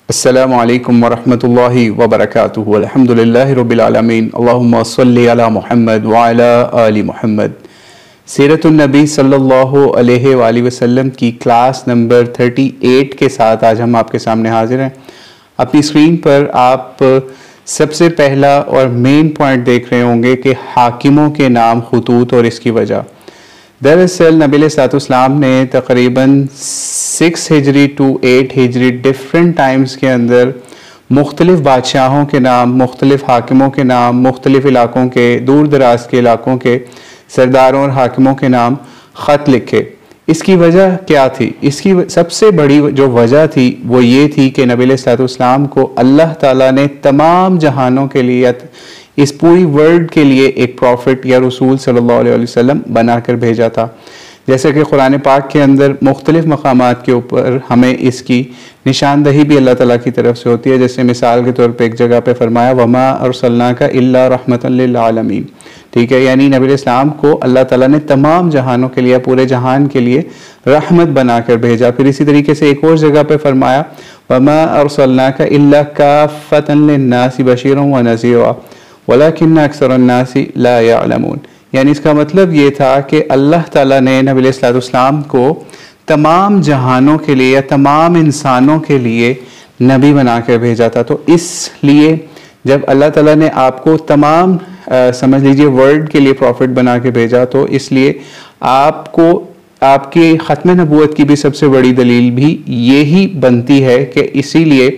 अस्सलामु अलैकुम वरहमतुल्लाहि वबरकातुहु। अल्हम्दुलिल्लाहि रब्बिल आलमीन। अल्लाहुम्मा सल्लि अला मुहम्मद व अला आलि मुहम्मद। सीरतुन नबी सल्लल्लाहु अलैहि वसल्लम की क्लास नंबर 38 के साथ आज हम आपके सामने हाजिर हैं। अपनी स्क्रीन पर आप सबसे पहला और मेन पॉइंट देख रहे होंगे कि हाकिमों के नाम, खुतूत और इसकी वजह। दरअसल नबी अलैहिस्सलाम ने तकरीबन 6 हिजरी टू 8 हिजरी डिफरेंट टाइम्स के अंदर मुख्तलिफ़ बादशाहों के नाम, मुख्तलिफ़ हाकिमों के नाम, मुख्तलिफ़ इलाक़ों के, दूर दराज के इलाक़ों के सरदारों और हाकिमों के नाम ख़त लिखे। इसकी वजह क्या थी? इसकी सबसे बड़ी जो वजह थी वो ये थी कि नबी अलैहिस्सलाम को अल्लाह ताला ने तमाम जहानों के लिए, इस पूरी वर्ल्ड के लिए एक प्रॉफिट या रसूल सल्लल्लाहु अलैहि वसल्लम बना कर भेजा था। जैसे कि कुरान पाक के अंदर मुख्तलिफ़ मकामात के ऊपर हमें इसकी निशानदही भी अल्लाह ताला की तरफ से होती है। जैसे मिसाल के तौर पे एक जगह पे फरमाया वमा अरसलनाका इल्ला रहमतन लिल आलमीन। ठीक है, यानी नबी इस्लाम को अल्लाह ताला ने तमाम जहानों के लिए, पूरे जहान के लिए रहमत बना कर भेजा। फिर इसी तरीके से एक और जगह पे फरमाया वमा अरसलनाका इल्ला काफ़तन लिन्नासि बशीरन व नज़ीरा वलाकिन्न अक्सरन्नासि ला यअलमून। यानी इसका मतलब ये था कि अल्लाह ताला ने नबी अलैहिस्सलाम को तमाम जहानों के लिए या तमाम इंसानों के लिए नबी बना कर भेजा था। तो इसलिए जब अल्लाह ताला ने आपको तमाम समझ लीजिए वर्ल्ड के लिए प्रॉफिट बना के भेजा, तो इसलिए आपको आपकी ख़त्म नबूवत की भी सबसे बड़ी दलील भी यही बनती है कि इसीलिए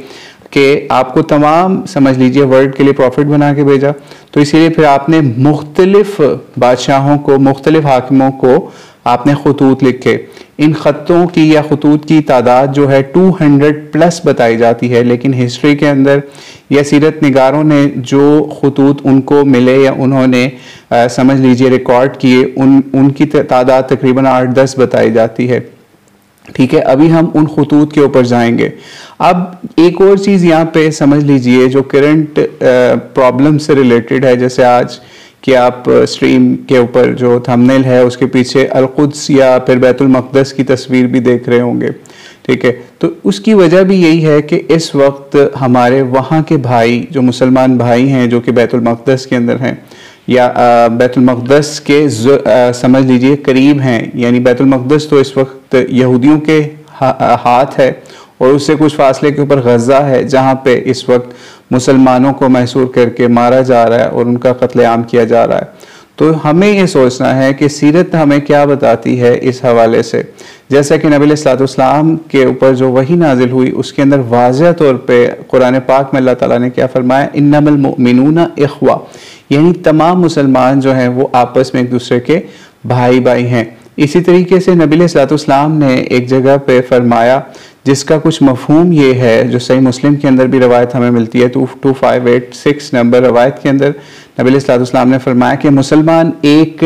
कि आपको तमाम समझ लीजिए वर्ल्ड के लिए प्रॉफिट बना के भेजा। तो इसीलिए फिर आपने मुख्तलिफ बादशाहों को, मुख्तलिफ हाकिमों को आपने खतूत लिखे। इन ख़तों की या खतूत की तादाद जो है 200 प्लस बताई जाती है, लेकिन हिस्ट्री के अंदर या सीरत निगारों ने जो खतूत उनको मिले या उन्होंने समझ लीजिए रिकॉर्ड किए, उनकी तादाद तकरीबन 8-10 बताई जाती है। ठीक है, अभी हम उन खतूत के ऊपर जाएंगे। अब एक और चीज़ यहाँ पे समझ लीजिए जो करंट प्रॉब्लम से रिलेटेड है। जैसे आज कि आप स्ट्रीम के ऊपर जो थंबनेल है उसके पीछे अल-कुद्स या फिर बैतुल मक़दस की तस्वीर भी देख रहे होंगे। ठीक है, तो उसकी वजह भी यही है कि इस वक्त हमारे वहाँ के भाई, जो मुसलमान भाई हैं, जो कि बैतुल मक़दस के अंदर हैं या बैतुल मक़दस के समझ लीजिए करीब हैं, यानी बैतुल मक़दस तो इस वक्त यहूदियों के हाथ है और उससे कुछ फासले के ऊपर गज़ा है, जहाँ पे इस वक्त मुसलमानों को महसूर करके मारा जा रहा है और उनका कत्लेआम किया जा रहा है। तो हमें ये सोचना है कि सीरत हमें क्या बताती है इस हवाले से। जैसा कि नबी अलैहिस्सलाम के ऊपर जो वही नाजिल हुई उसके अंदर वाज़ह तौर पे कुरान पाक में अल्लाह ताला ने क्या फरमाया, इन्नमल मुमिनूना इख्वा, यानी तमाम मुसलमान जो हैं वो आपस में एक दूसरे के भाई भाई हैं। इसी तरीके से नबी अलैहिस्सलाम ने एक जगह पे फरमाया जिसका कुछ मफहूम ये है, जो सही मुस्लिम के अंदर भी रवायत हमें मिलती है 2586 नंबर रवायत के अंदर नबी अलैहिस्सलाम ने फरमाया कि मुसलमान एक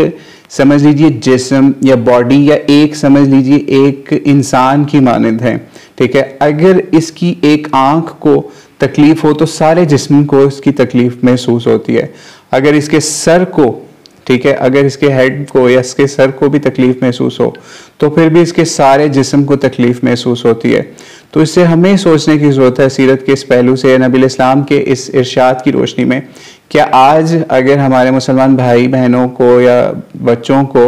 समझ लीजिए जिस्म या बॉडी या एक समझ लीजिए एक इंसान की मानंद है। ठीक है, अगर इसकी एक आँख को तकलीफ़ हो तो सारे जिस्म को इसकी तकलीफ़ महसूस होती है। अगर इसके सर को, ठीक है, अगर इसके हेड को या इसके सर को भी तकलीफ़ महसूस हो तो फिर भी इसके सारे जिस्म को तकलीफ़ महसूस होती है। तो इससे हमें सोचने की ज़रूरत है सीरत के इस पहलू से, नबी इस्लाम के इस इरशाद की रोशनी में, क्या आज अगर हमारे मुसलमान भाई बहनों को या बच्चों को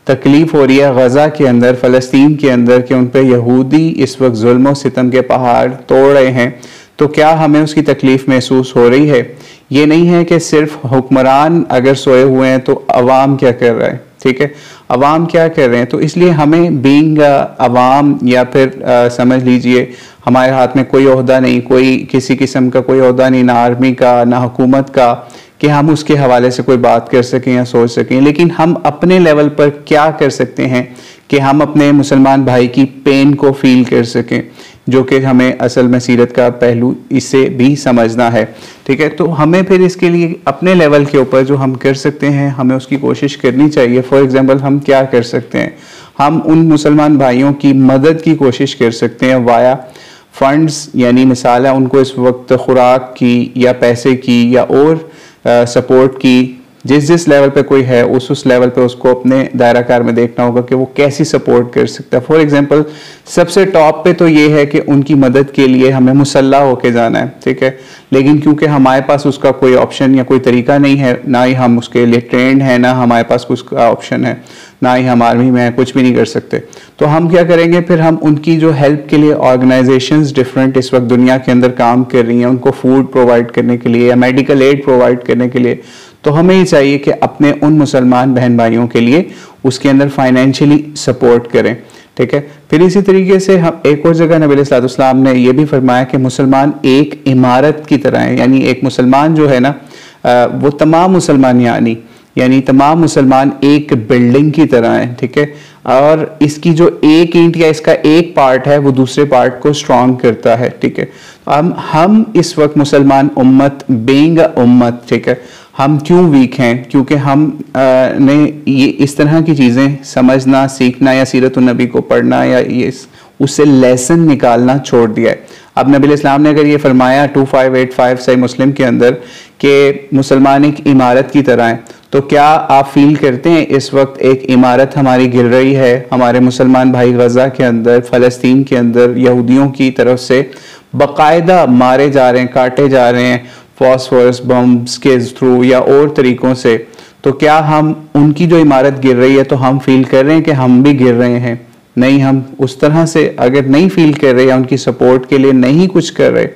तकलीफ़ हो रही है गज़ा के अंदर, फ़लस्तीन के अंदर, कि उन पर यहूदी इस वक्त जुल्म और सितम के पहाड़ तोड़ रहे हैं, तो क्या हमें उसकी तकलीफ़ महसूस हो रही है? ये नहीं है कि सिर्फ हुक्मरान अगर सोए हुए हैं तो अवाम क्या कर रहा है। ठीक है, अवाम क्या कर रहे हैं। तो इसलिए हमें बीइंग अवाम या फिर समझ लीजिए हमारे हाथ में कोई ओहदा नहीं, कोई किसी किस्म का कोई ओहदा नहीं, ना आर्मी का ना हुकूमत का, कि हम उसके हवाले से कोई बात कर सकें या सोच सकें। लेकिन हम अपने लेवल पर क्या कर सकते हैं कि हम अपने मुसलमान भाई की पेन को फील कर सकें, जो कि हमें असल में सीरत का पहलू इससे भी समझना है। ठीक है, तो हमें फिर इसके लिए अपने लेवल के ऊपर जो हम कर सकते हैं हमें उसकी कोशिश करनी चाहिए। फॉर एग्जांपल हम क्या कर सकते हैं, हम उन मुसलमान भाइयों की मदद की कोशिश कर सकते हैं वाया फंड्स, यानी मिसाल है उनको इस वक्त खुराक की या पैसे की या और सपोर्ट की जिस जिस लेवल पे कोई है उस लेवल पे उसको अपने दायरा कार में देखना होगा कि वो कैसी सपोर्ट कर सकता है। फॉर एग्जांपल सबसे टॉप पे तो ये है कि उनकी मदद के लिए हमें मुसल्ला होके जाना है, ठीक है, लेकिन क्योंकि हमारे पास उसका कोई ऑप्शन या कोई तरीका नहीं है, ना ही हम उसके लिए ट्रेंड है, ना हमारे पास कुछ ऑप्शन है, ना ही हम आर्मी में कुछ भी नहीं कर सकते, तो हम क्या करेंगे फिर हम उनकी जो हेल्प के लिए ऑर्गेनाइजेशंस डिफरेंट इस वक्त दुनिया के अंदर काम कर रही हैं उनको फूड प्रोवाइड करने के लिए या मेडिकल एड प्रोवाइड करने के लिए, तो हमें ये चाहिए कि अपने उन मुसलमान बहन भाइयों के लिए उसके अंदर फाइनेंशियली सपोर्ट करें, ठीक है। फिर इसी तरीके से हम एक और जगह नबी सल्लल्लाहु अलैहि वसल्लम ने यह भी फरमाया कि मुसलमान एक इमारत की तरह है, यानी एक मुसलमान जो है ना वो तमाम मुसलमान यानी तमाम मुसलमान एक बिल्डिंग की तरह हैं, ठीक है, और इसकी जो एक ईंट या इसका एक पार्ट है वो दूसरे पार्ट को स्ट्रांग करता है, ठीक है। हम इस वक्त मुसलमान उम्मत बीइंग उम्मत, ठीक है, हम क्यों वीक हैं? क्योंकि हम ने ये इस तरह की चीज़ें समझना, सीखना या सीरत नबी को पढ़ना या ये उससे लेसन निकालना छोड़ दिया है। अब नबी इस्लाम ने अगर ये फरमाया 2585 सही मुस्लिम के अंदर कि मुसलमान एक इमारत की तरह है, तो क्या आप फील करते हैं इस वक्त एक इमारत हमारी गिर रही है, हमारे मुसलमान भाई गजा के अंदर, फ़लस्तीन के अंदर यहूदियों की तरफ से बाकायदा मारे जा रहे हैं, काटे जा रहे हैं फॉस्फोरस बम्स के थ्रू या और तरीकों से, तो क्या हम उनकी जो इमारत गिर रही है तो हम फील कर रहे हैं कि हम भी गिर रहे हैं? नहीं, हम उस तरह से अगर नहीं फील कर रहे या उनकी सपोर्ट के लिए नहीं कुछ कर रहे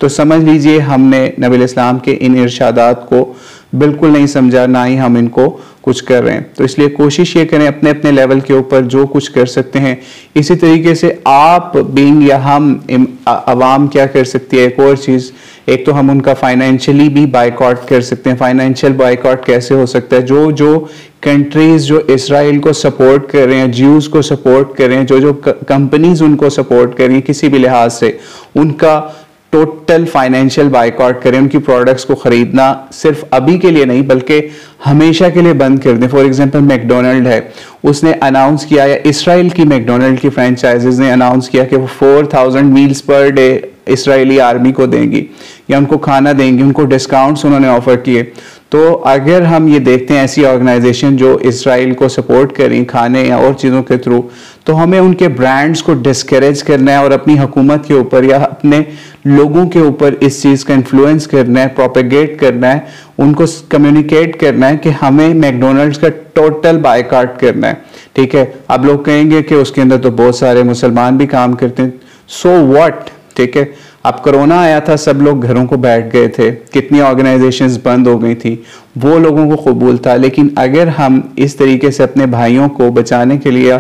तो समझ लीजिए हमने नबी इस्लाम के इन इरशादात को बिल्कुल नहीं समझा, ना ही हम इनको कुछ कर रहे हैं। तो इसलिए कोशिश ये करें अपने अपने लेवल के ऊपर जो कुछ कर सकते हैं। इसी तरीके से आप बीइंग या हम आवाम क्या कर सकती है, एक और चीज़, एक तो हम उनका फाइनेंशियली भी बायकॉट कर सकते हैं। फाइनेंशियल बायकॉट कैसे हो सकता है? जो कंट्रीज जो इसराइल को सपोर्ट कर रहे हैं, ज्यूज को सपोर्ट कर रहे हैं, जो कंपनीज उनको सपोर्ट कर रही हैं किसी भी लिहाज से, उनका टोटल फाइनेंशियल बायकॉट करें, उनकी प्रोडक्ट्स को खरीदना सिर्फ अभी के लिए नहीं बल्कि हमेशा के लिए बंद कर दें। फॉर एग्जांपल मैकडोनल्ड है, उसने अनाउंस किया, या इसराइल की मैकडोनल्ड की फ्रेंचाइजीज ने अनाउंस किया कि वो 4000 meals per day Israeli army को देंगी या उनको खाना देंगी, उनको डिस्काउंट्स उन्होंने ऑफर किए। तो अगर हम ये देखते हैं ऐसी ऑर्गेनाइजेशन जो इसराइल को सपोर्ट करें खाने या और चीज़ों के थ्रू, तो हमें उनके ब्रांड्स को डिस्करेज करना है और अपनी हुकूमत के ऊपर या अपने लोगों के ऊपर इस चीज़ का इन्फ्लुएंस करना है, प्रोपेगेट करना है, उनको कम्युनिकेट करना है कि हमें मैकडोनल्ड्स का टोटल बायकॉट करना है, ठीक है। अब लोग कहेंगे कि उसके अंदर तो बहुत सारे मुसलमान भी काम करते हैं, सो व्हाट, ठीक है। अब कोरोना आया था, सब लोग घरों को बैठ गए थे, कितनी ऑर्गेनाइजेशंस बंद हो गई थी, वो लोगों को कबूल था। लेकिन अगर हम इस तरीके से अपने भाइयों को बचाने के लिए,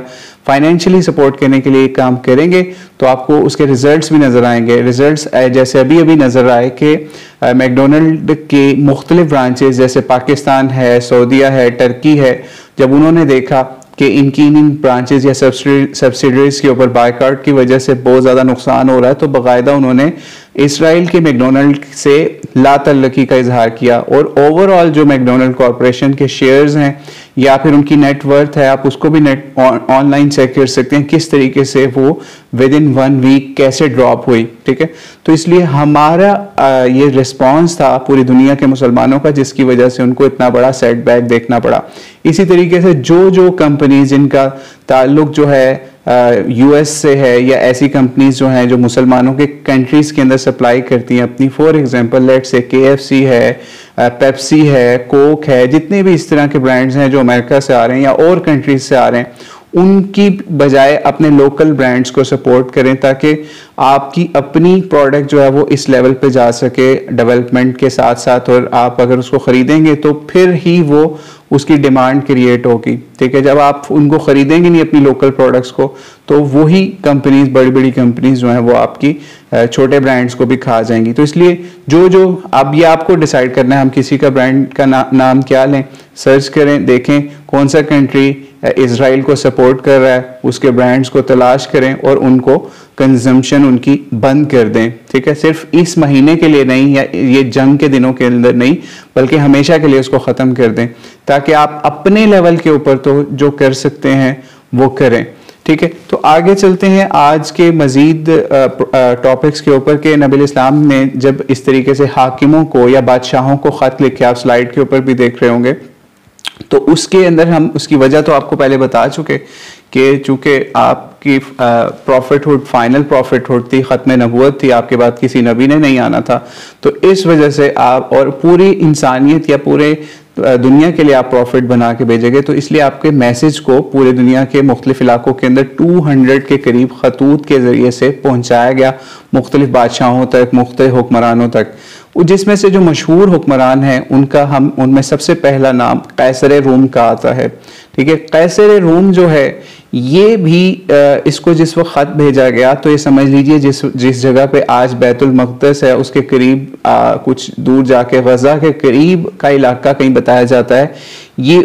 फाइनेंशियली सपोर्ट करने के लिए काम करेंगे तो आपको उसके रिजल्ट्स भी नज़र आएंगे। रिजल्ट्स जैसे अभी अभी नज़र आए कि मैकडोनल्ड के मुख्तलिफ ब्रांचेस जैसे पाकिस्तान है, सऊदीया है, टर्की है, जब उन्होंने देखा कि इनकी इन ब्रांचेस या सब्सिडरीज के ऊपर बायकॉट की वजह से बहुत ज़्यादा नुकसान हो रहा है, तो बाकायदा उन्होंने इसराइल के मैकडोनल्ड से लातल्लकी का इजहार किया। और ओवरऑल जो मैकडोनल्ड कॉरपोरेशन के शेयर्स हैं या फिर उनकी नेटवर्थ है, आप उसको भी ऑनलाइन चेक कर सकते हैं किस तरीके से वो विद इन 1 वीक कैसे ड्रॉप हुई, ठीक है। तो इसलिए हमारा ये रिस्पॉन्स था पूरी दुनिया के मुसलमानों का, जिसकी वजह से उनको इतना बड़ा सेटबैक देखना पड़ा। इसी तरीके से जो कंपनीज जिनका ताल्लुक जो है यूएस से है या ऐसी कंपनीज जो हैं जो मुसलमानों के कंट्रीज के अंदर सप्लाई करती हैं अपनी, for example let's say KFC है, पेप्सी है, कोक है, जितने भी इस तरह के ब्रांड्स हैं जो अमेरिका से आ रहे हैं या और कंट्रीज से आ रहे हैं, उनकी बजाय अपने लोकल ब्रांड्स को सपोर्ट करें ताकि आपकी अपनी प्रोडक्ट जो है वो इस लेवल पे जा सके डेवलपमेंट के साथ साथ, और आप अगर उसको ख़रीदेंगे तो फिर ही वो उसकी डिमांड क्रिएट होगी, ठीक है। जब आप उनको ख़रीदेंगे नहीं अपनी लोकल प्रोडक्ट्स को, तो वही कंपनीज, बड़ी बड़ी कंपनीज जो हैं वो आपकी छोटे ब्रांड्स को भी खा जाएंगी। तो इसलिए जो अब ये आपको डिसाइड करना है हम किसी का ब्रांड का नाम क्या लें, सर्च करें, देखें कौन सा कंट्री इसराइल को सपोर्ट कर रहा है, उसके ब्रांड्स को तलाश करें और उनको कंजम्पशन उनकी बंद कर दें, ठीक है। सिर्फ इस महीने के लिए नहीं या ये जंग के दिनों के अंदर नहीं, बल्कि हमेशा के लिए उसको ख़त्म कर दें ताकि आप अपने लेवल के ऊपर तो जो कर सकते हैं वो करें, ठीक है। तो आगे चलते हैं आज के मजीद टॉपिक्स के ऊपर कि नबी इस्लाम ने जब इस तरीके से हाकिमों को या बादशाहों को ख़त लिखे, आप स्लाइड के ऊपर भी देख रहे होंगे, तो उसके अंदर हम उसकी वजह तो आपको पहले बता चुके कि चूँकि आपकी प्रॉफिटहुड फाइनल प्रॉफिटहुड थी, ख़त्म नबूवत थी, आपके बाद किसी नबी ने नहीं आना था, तो इस वजह से आप और पूरी इंसानियत या पूरे दुनिया के लिए आप प्रॉफिट बना के भेजेंगे, तो इसलिए आपके मैसेज को पूरे दुनिया के मुख्तलिफ इलाकों के अंदर 200 के करीब खतूत के ज़रिए से पहुँचाया गया मुख्तलिफ बादशाहों तक, मुख्तलिफ हुक्मरानों तक, जिसमें से जो मशहूर हुक्मरान हैं उनका हम उनमें सबसे पहला नाम कैसर रूम का आता है। ठीक है, कैसर रूम जो है ये भी इसको जिस वक्त ख़त भेजा गया तो ये समझ लीजिए जिस जगह पे आज बैतुल मक़दस है उसके करीब कुछ दूर जाके गज़ा के करीब का इलाका कहीं बताया जाता है, ये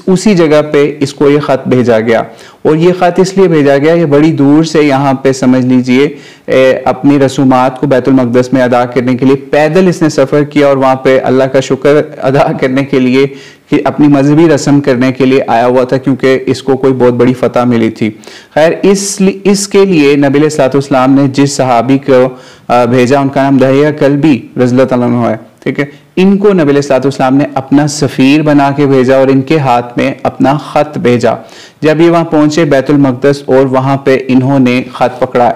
उसी जगह पे इसको ये ख़त भेजा गया। और ये ख़त इसलिए भेजा गया, ये बड़ी दूर से यहाँ पे समझ लीजिए अपनी रसूमात को बैतुल मक़दस में अदा करने के लिए पैदल इसने सफ़र किया और वहाँ पे अल्लाह का शुक्र अदा करने के लिए कि अपनी मजहबी रस्म करने के लिए आया हुआ था, क्योंकि इसको कोई बहुत बड़ी फतह मिली थी। खैर इसके लिए नबी अलैहिस्सलाम ने जिस सहाबी को भेजा उनका नाम दहिया कल्बी रज़ियल्लाहु अन्हु है। ठीक है, इनको नबी अलैहिस्सलाम ने अपना सफ़ीर बना के भेजा और इनके हाथ में अपना ख़त भेजा। जब ये वहाँ पहुँचे बैतुल मक़दस और वहाँ पे इन्होंने ख़त पकड़ा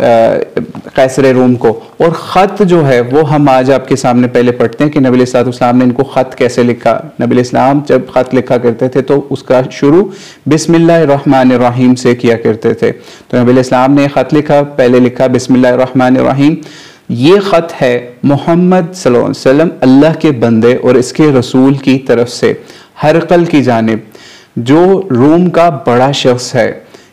कैसर रूम को, और ख़त जो है वो हम आज आपके सामने पहले पढ़ते हैं कि नबी अलैहिस्सलाम ने इनको ख़त कैसे लिखा। नबी अलैहिस्सलाम जब ख़त लिखा करते थे तो उसका शुरू बिस्मिल्लाहिर्रहमानिर्रहीम से किया करते थे। तो नबी अलैहिस्सलाम ने ख़त लिखा, पहले लिखा बिस्मिल्लाहिर्रहमानिर्रहीम। ये ख़त है मोहम्मद सल्लल्लाहु अलैहि वसल्लम अल्लाह के बंदे और इसके रसूल की तरफ से हरकल की जानिब, जो रूम का बड़ा शख्स है,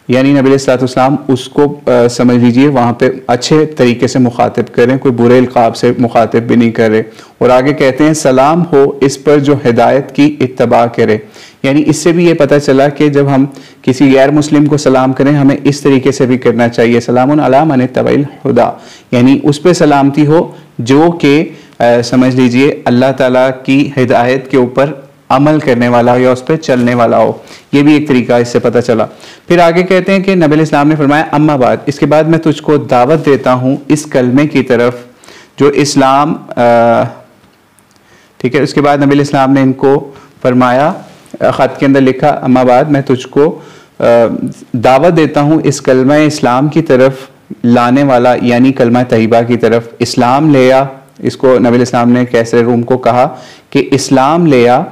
यानी नबी अलैहिस्सलाम उसको समझ लीजिए वहाँ पे अच्छे तरीके से मुखातिब करें, कोई बुरे इल्क़ाब से मुखातिब भी नहीं कर रहे। और आगे कहते हैं सलाम हो इस पर जो हिदायत की इत्तबा करे, यानी इससे भी ये पता चला कि जब हम किसी गैर मुस्लिम को सलाम करें हमें इस तरीके से भी करना चाहिए, सलामुन अला मन इत्तबअल हुदा, यानी उस पर सलामती हो जो कि समझ लीजिए अल्लाह ताला की हिदायत के ऊपर अमल करने वाला हो या उस पर चलने वाला हो। ये भी एक तरीका इससे पता चला। फिर आगे कहते हैं कि नबी अलैहिस्सलाम ने फरमाया अम्मा बाद, इसके बाद मैं तुझको दावत देता हूँ इस कलमे की तरफ जो इस्लाम, ठीक है। उसके बाद नबी अलैहिस्सलाम ने इनको फरमाया, ख़त के अंदर लिखा अम्मा बाद मैं तुझको दावत देता हूँ इस कलमा इस्लाम की तरफ लाने वाला, यानी कलमा तैयबा की तरफ। इस्लाम ले आ, इसको नबी अलैहिस्सलाम ने कैसर रूम को कहा कि इस्लाम ले आ,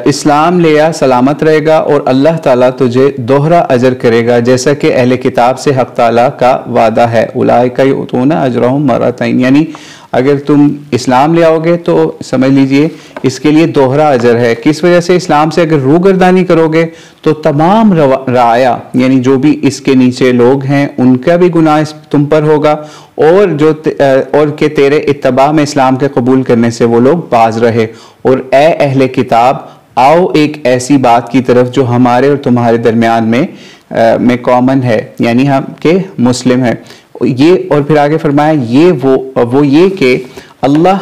इस्लाम ले आ, सलामत रहेगा और अल्लाह ताला तुझे दोहरा अजर करेगा, जैसा कि अहले किताब से हक़ ताला का वादा है। उलाइका युतूना अजरहुम मरतैन, यानी अगर तुम इस्लाम ले आओगे तो समझ लीजिए इसके लिए दोहरा अजर है। किस वजह से? इस्लाम से अगर रूगर्दानी करोगे तो तमाम राया यानी जो भी इसके नीचे लोग हैं उनका भी गुनाह तुम पर होगा, और जो और के तेरे इत्तबा में इस्लाम के कबूल करने से वो लोग बाज रहे। और ए अहले किताब आओ एक ऐसी बात की तरफ जो हमारे और तुम्हारे दरमियान में कॉमन है, यानी हम के मुस्लिम है ये। और फिर आगे फरमाया ये वो ये कि अल्लाह,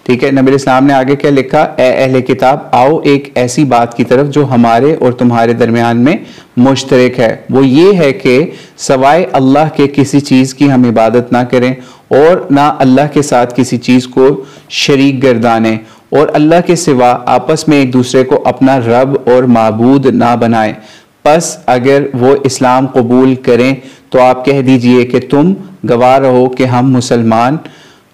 ठीक है। नबी इस्लाम ने आगे क्या लिखा? ए अहले किताब आओ एक ऐसी बात की तरफ जो हमारे और तुम्हारे दरमियान में मुश्तरक है, वो ये है कि सवाए अल्लाह के किसी चीज़ की हम इबादत ना करें और ना अल्लाह के साथ किसी चीज़ को शरीक गर्दानें, और अल्लाह के सिवा आपस में एक दूसरे को अपना रब और माबूद ना बनाएं। बस अगर वो इस्लाम कबूल करें तो आप कह दीजिए कि तुम गवाह रहो कि हम मुसलमान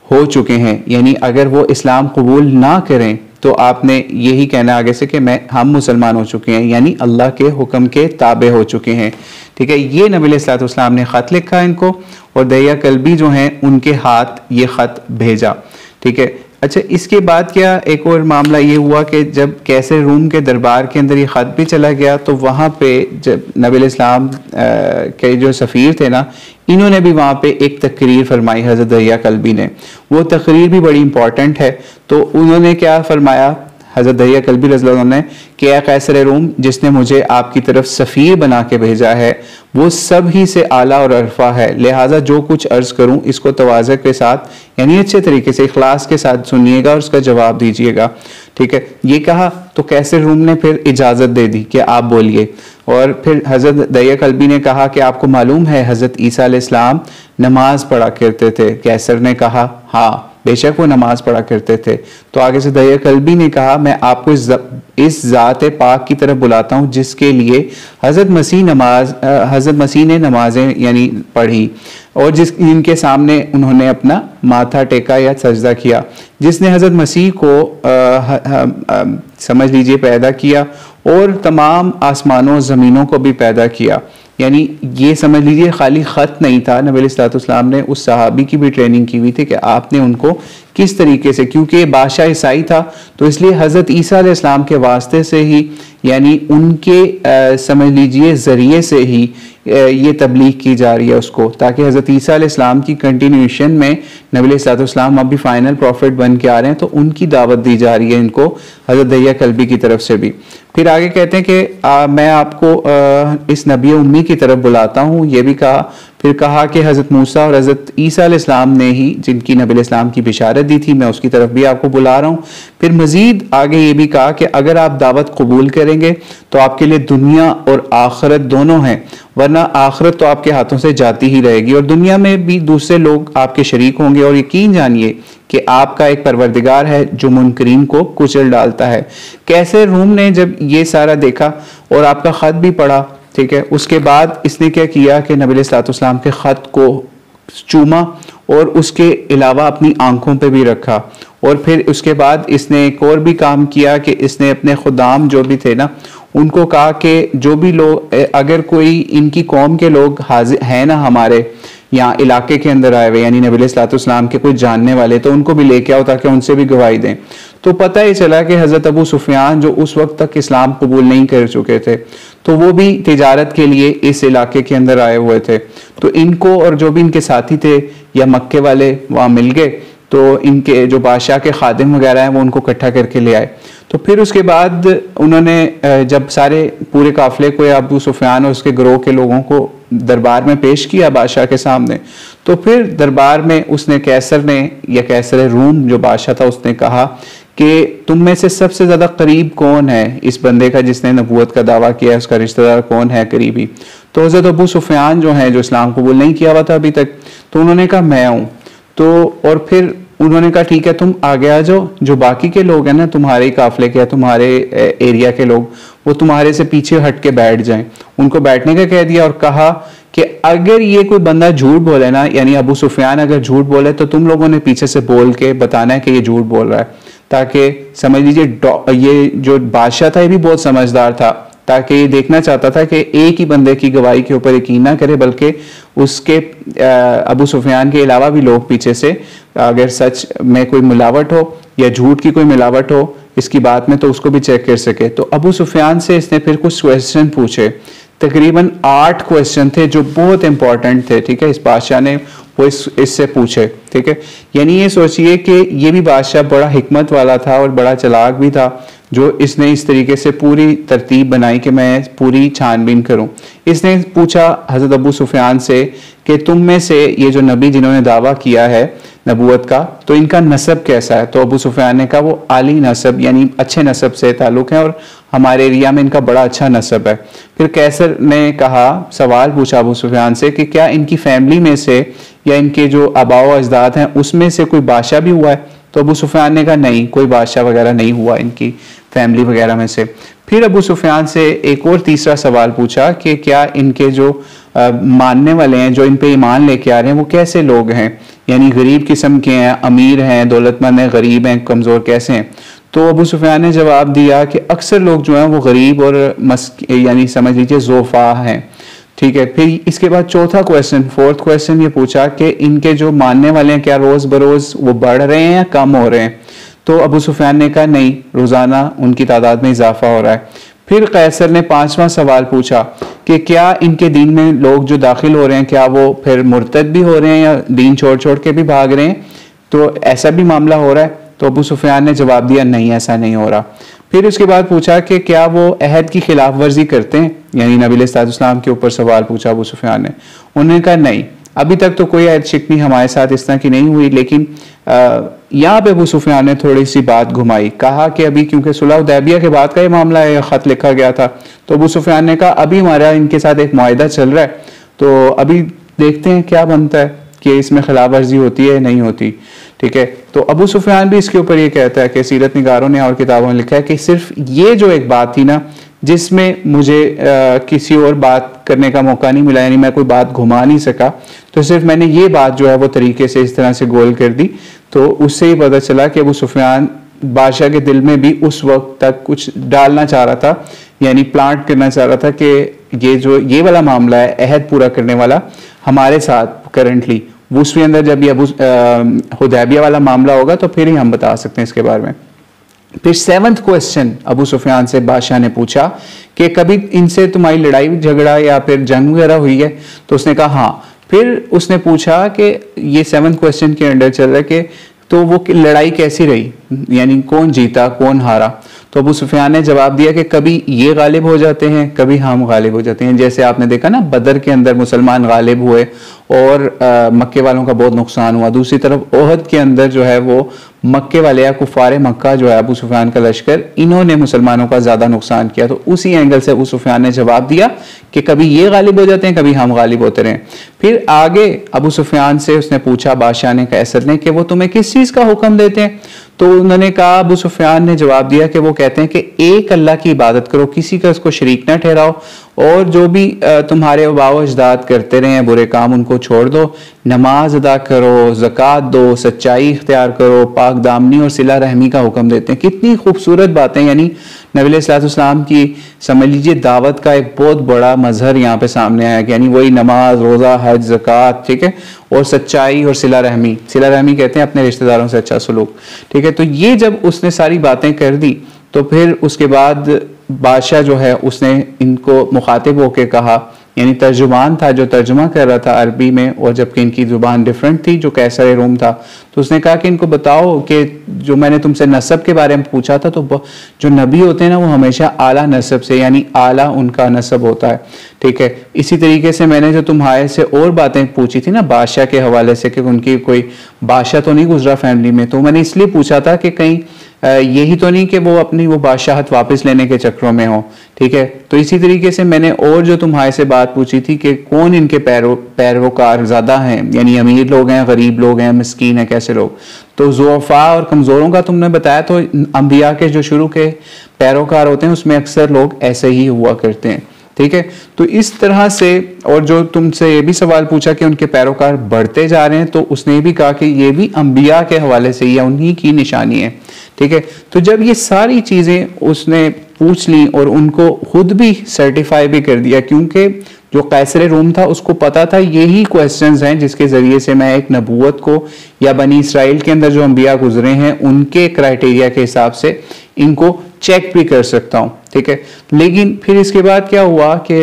हो चुके हैं, यानी अगर वो इस्लाम कबूल ना करें तो आपने यही कहना आगे से कि हम मुसलमान हो चुके हैं, यानी अल्लाह के हुक्म के ताबे हो चुके हैं। ठीक है, ये नबी अलैहिस्सलाम ने ख़त लिखा इनको, और दहिया कल्बी जो हैं उनके हाथ ये ख़त भेजा। ठीक है, अच्छा इसके बाद क्या एक और मामला ये हुआ कि जब कैसर रूम के दरबार के अंदर ये ख़त भी चला गया तो वहाँ पे जब नबी अलैहिस्सलाम के जो सफ़ीर थे ना, इन्होंने भी वहाँ पे एक तकरीर फरमाई हज़रत दहिया कल्बी ने। वो तकरीर भी बड़ी इंपॉर्टेंट है। तो उन्होंने क्या फरमाया हज़रत दहिया कल्बी रज़ियल्लाहु अन्हु ने कि या कैसर रूम, जिसने मुझे आपकी तरफ सफ़ीर बना के भेजा है वो सब ही से आला और अरफा है, लिहाजा जो कुछ अर्ज़ करूँ इसको तवाज़ुन के साथ यानी अच्छे तरीके से इखलास के साथ सुनिएगा और उसका जवाब दीजिएगा। ठीक है, ये कहा तो कैसर रूम ने फिर इजाज़त दे दी कि आप बोलिए। और फिर हज़रत दहिया कल्बी ने कहा कि आपको मालूम है हज़रत ईसा अलैहिस्सलाम नमाज पढ़ा करते थे? कैसर ने कहा हाँ बेशक वो नमाज पढ़ा करते थे। तो आगे से दहिया कल्बी ने कहा, मैं आपको इस ज़ात पाक की तरफ बुलाता हूँ जिसके लिए हज़रत मसीह ने नमाजें यानी पढ़ी और जिनके सामने उन्होंने अपना माथा टेका या सजदा किया, जिसने हज़रत मसीह को समझ लीजिए पैदा किया और तमाम आसमानों ज़मीनों को भी पैदा किया। यानी ये समझ लीजिए खाली ख़त नहीं था, नबी अलैहिस्सलाम ने उस सहाबी की भी ट्रेनिंग की हुई थी कि आपने उनको किस तरीके से, क्योंकि बादशाह ईसाई था तो इसलिए हज़रत ईसा अलैहिस्सलाम के वास्ते से ही यानी उनके समझ लीजिए ज़रिए से ही ये तबलीग की जा रही है उसको, ताकि हज़रत ईसा अलैहिस्सलाम की कंटिन्यूशन में नबी अलैहिस्सलाम अब भी फाइनल प्रॉफिट बन के आ रहे हैं, तो उनकी दावत दी जा रही है इनको हज़रत दहिया कल्बी की तरफ से भी। फिर आगे कहते हैं कि मैं आपको इस नबी उम्मी की तरफ बुलाता हूँ, ये भी कहा। फिर कहा कि हज़रत मूसा और हज़रत ईसा अलैहिस्सलाम ने ही जिनकी नबी अलैहिस्सलाम की बिशारत दी थी, मैं उसकी तरफ भी आपको बुला रहा हूँ। फिर मज़ीद आगे ये भी कहा कि अगर आप दावत कबूल करेंगे तो आपके लिए दुनिया और आखिरत दोनों हैं, वरना आखिरत तो आपके हाथों से जाती ही रहेगी और दुनिया में भी दूसरे लोग आपके शरीक होंगे। और यकीन जानिए कि आपका एक परवरदिगार है जो मुनकरीन को कुचल डालता है। कैसे रूम ने जब ये सारा देखा और आपका ख़त भी पढ़ा, ठीक है, उसके बाद इसने क्या किया कि नबी अलैहिस्सलाम के ख़त को चूमा और उसके अलावा अपनी आंखों पे भी रखा। और फिर उसके बाद इसने एक और भी काम किया कि इसने अपने खुदाम जो भी थे ना उनको कहा कि जो भी लोग, अगर कोई इनकी कौम के लोग हाजिर हैं ना हमारे यहाँ इलाके के अंदर आए हुए यानी नबी अलैहिस्सलाम के कोई जानने वाले, तो उनको भी लेके आओ ताकि उनसे भी गवाही दें। तो पता ही चला कि हज़रत अबू सुफियान जो उस वक्त तक इस्लाम कबूल नहीं कर चुके थे, तो वो भी तिजारत के लिए इस इलाके के अंदर आए हुए थे। तो इनको और जो भी इनके साथी थे या मक्के वाले वहाँ मिल गए, तो इनके जो बादशाह के खादिम वगैरह हैं वो उनको इकट्ठा करके ले आए। तो फिर उसके बाद उन्होंने जब सारे पूरे काफिले को या अबू सुफियान और उसके गिरोह के लोगों को दरबार में पेश किया बादशाह के सामने, तो फिर दरबार में उसने कैसर ने या कैसर रूम जो बादशाह था उसने कहा कि तुम में से सबसे ज़्यादा करीब कौन है इस बंदे का जिसने नबूवत का दावा किया है, उसका रिश्तेदार कौन है करीबी। तो हज़रत अबू सुफियान जो है जो इस्लाम कबूल नहीं किया हुआ था अभी तक, तो उन्होंने कहा मैं हूँ। तो और फिर उन्होंने कहा ठीक है तुम आगे आ जाओ, जो बाकी के लोग हैं ना तुम्हारे काफिले के, तुम्हारे एरिया के लोग, वो तुम्हारे से पीछे हट के बैठ जाएं। उनको बैठने का कह दिया और कहा कि अगर ये कोई बंदा झूठ बोले ना, यानी अबू सुफियान अगर झूठ बोले तो तुम लोगों ने पीछे से बोल के बताना है कि ये झूठ बोल रहा है, ताकि समझ लीजिए ये जो बादशाह था ये भी बहुत समझदार था, ताकि ये देखना चाहता था कि एक ही बंदे की गवाही के ऊपर यकीन ना करे, बल्कि उसके अबू सुफियान के अलावा भी लोग पीछे से अगर सच में कोई मिलावट हो या झूठ की कोई मिलावट हो इसकी बात में, तो उसको भी चेक कर सके। तो अबू सुफियान से इसने फिर कुछ क्वेश्चन पूछे, तकरीबन 8 क्वेश्चन थे जो बहुत इंपॉर्टेंट थे, ठीक है, इस बादशाह ने वो इससे पूछे, ठीक है। यानी ये सोचिए कि ये भी बादशाह बड़ा हिकमत वाला था और बड़ा चालाक भी था, जो इसने इस तरीके से पूरी तरतीब बनाई कि मैं पूरी छानबीन करूं। इसने पूछा हज़रत अबू सुफियान से कि तुम में से ये जो नबी जिन्होंने दावा किया है नबूवत का, तो इनका नसब कैसा है। तो अबू सुफियान ने कहा वो आली नसब यानी अच्छे नसब से ताल्लुक़ है और हमारे एरिया में इनका बड़ा अच्छा नसब है। फिर कैसर ने कहा, सवाल पूछा अबू सुफियान से कि क्या इनकी फैमिली में से या इनके जो आबाओ अजदाद हैं उसमें से कोई बादशाह भी हुआ है। तो अबू सुफियान ने कहा नहीं, कोई बादशाह वगैरह नहीं हुआ इनकी फैमिली वगैरह में से। फिर अबू सुफियान से एक और तीसरा सवाल पूछा कि क्या इनके जो मानने वाले हैं, जो इन पे ईमान लेके आ रहे हैं, वो कैसे लोग हैं, यानी गरीब किस्म के हैं, अमीर हैं, दौलतमंद हैं, गरीब हैं, कमज़ोर कैसे हैं। तो अबू सुफियान ने जवाब दिया कि अक्सर लोग जो हैं वो गरीब और यानी समझ लीजिए ज़ोफ़ा हैं, ठीक है। फिर इसके बाद चौथा क्वेश्चन, फोर्थ क्वेश्चन ये पूछा कि इनके जो मानने वाले हैं क्या रोज़ बरोज़ वो बढ़ रहे हैं या कम हो रहे हैं। तो अबू सुफियान ने कहा नहीं, रोज़ाना उनकी तादाद में इजाफा हो रहा है। फिर कैसर ने 5वां सवाल पूछा कि क्या इनके दीन में लोग जो दाखिल हो रहे हैं क्या वो फिर मुर्तद भी हो रहे हैं या दीन छोड़ छोड़ के भी भाग रहे हैं, तो ऐसा भी मामला हो रहा है। तो अबू सुफियान ने जवाब दिया नहीं, ऐसा नहीं हो रहा। फिर उसके बाद पूछा कि क्या वो अहद की खिलाफ वर्जी करते हैं, यानी नबी अलैहिस्सलाम के ऊपर सवाल पूछा अबू सुफियान ने। उन्होंने कहा नहीं, अभी तक तो कोई अहद शिकनी हमारे साथ इस तरह की नहीं हुई। लेकिन यहाँ पे अबू सुफियान ने थोड़ी सी बात घुमाई, कहा कि अभी क्योंकि सुलह हुदैबिया के बाद का ये मामला है, खत लिखा गया था, तो अबू सुफियान ने कहा अभी हमारा इनके साथ एक मुआहिदा चल रहा है, तो अभी देखते हैं क्या बनता है कि इसमें खिलाफ वर्जी होती है नहीं होती, ठीक है। तो अबू सुफियान भी इसके ऊपर ये कहता है कि सीरत निगारों ने और किताबों में लिखा है कि सिर्फ ये जो एक बात थी ना जिसमें मुझे किसी और बात करने का मौका नहीं मिला, यानी मैं कोई बात घुमा नहीं सका, तो सिर्फ मैंने ये बात जो है वो तरीके से इस तरह से गोल कर दी, तो उससे ही पता चला कि अबू सुफियान बादशाह के दिल में भी उस वक्त तक कुछ डालना चाह रहा था, यानी प्लांट करना चाह रहा था कि ये वाला मामला है अहद पूरा करने वाला हमारे साथ करंटली, उसके अंदर जब ये हुदैबिया वाला मामला होगा तो फिर ही हम बता सकते हैं इसके बारे में। फिर 7th क्वेश्चन अबू सुफियान से बादशाह ने पूछा कि कभी इनसे तुम्हारी लड़ाई झगड़ा या फिर जंग वगैरह हुई है? तो उसने कहा हाँ। फिर उसने पूछा कि ये 7th क्वेश्चन के अंडर चल रहा है कि तो वो लड़ाई कैसी रही, यानी कौन जीता कौन हारा? तो अबू सुफियान ने जवाब दिया कि कभी ये गालिब हो जाते हैं कभी हम गालिब हो जाते हैं। जैसे आपने देखा ना बदर के अंदर मुसलमान गालिब हुए और मक्के वालों का बहुत नुकसान हुआ, दूसरी तरफ ओहद के अंदर जो है वो मक्के वाले या कुफारे मक्का जो है अबू सुफियान का लश्कर, इन्होंने मुसलमानों का ज्यादा नुकसान किया। तो उसी एंगल से अबू सुफियान ने जवाब दिया कि कभी ये गालिब हो जाते हैं कभी हम गालिब होते रहे। फिर आगे अबू सुफियान से उसने पूछा बादशाह ने कैसर ने कि वो तुम्हें किस चीज का हुक्म देते हैं? तो उन्होंने कहा, अबू सुफियान ने जवाब दिया कि वो कहते हैं कि एक अल्लाह की इबादत करो, किसी का उसको शरीक ना ठहराओ, और जो भी तुम्हारे बाव अजदाद करते रहे हैं बुरे काम उनको छोड़ दो, नमाज अदा करो, ज़कात दो, सच्चाई इख्तियार करो, पाक दामनी और सिला रहमी का हुक्म देते हैं। कितनी खूबसूरत बातें, यानी नबी अलैहिस्सलाम की समझ लीजिए दावत का एक बहुत बड़ा मजहर यहाँ पे सामने आया, यानी वही नमाज, रोज़ा, हज, ज़कात, ठीक है, और सच्चाई और सिला रहमी कहते हैं अपने रिश्तेदारों से अच्छा सलूक, ठीक है। तो ये जब उसने सारी बातें कर दी तो फिर उसके बाद बादशाह जो है उसने इनको मुखातिब होकर कहा, यानी तर्जुमान था जो तर्जुमा कर रहा था अरबी में, और जबकि इनकी ज़ुबान डिफरेंट थी जो कैसर रोम था, तो उसने कहा कि इनको बताओ कि जो मैंने तुमसे नसब के बारे में पूछा था, तो जो नबी होते हैं ना वो हमेशा आला नसब से, यानी आला उनका नसब होता है, ठीक है। इसी तरीके से मैंने जो तुम्हारे से और बातें पूछी थी ना बादशाह के हवाले से कि उनकी कोई बादशाह तो नहीं गुजरा फैमिली में, तो मैंने इसलिए पूछा था कि कहीं यही तो नहीं कि वो अपनी वो बादशाहत वापस लेने के चक्रों में हो, ठीक है। तो इसी तरीके से मैंने और जो तुम्हारे से बात पूछी थी कि कौन इनके पैरोकार ज़्यादा हैं, यानी अमीर लोग हैं, गरीब लोग हैं, मिस्कीन है, कैसे लोग। तो ज़ुअफ़ा और कमज़ोरों का तुमने बताया, तो अंबिया के जो शुरू के पैरोकार होते हैं उसमें अक्सर लोग ऐसे ही हुआ करते हैं, ठीक है। तो इस तरह से, और जो तुमसे ये भी सवाल पूछा कि उनके पैरोकार बढ़ते जा रहे हैं, तो उसने भी कहा कि ये भी अंबिया के हवाले से या उन्हीं की निशानी है, ठीक है। तो जब ये सारी चीज़ें उसने पूछ ली और उनको खुद भी सर्टिफाई भी कर दिया, क्योंकि जो कैसर रोम था उसको पता था यही क्वेश्चंस हैं जिसके ज़रिए से मैं एक नबूवत को या बनी इसराइल के अंदर जो अंबिया गुजरे हैं उनके क्राइटेरिया के हिसाब से इनको चेक भी कर सकता हूँ, ठीक है। लेकिन फिर इसके बाद क्या हुआ कि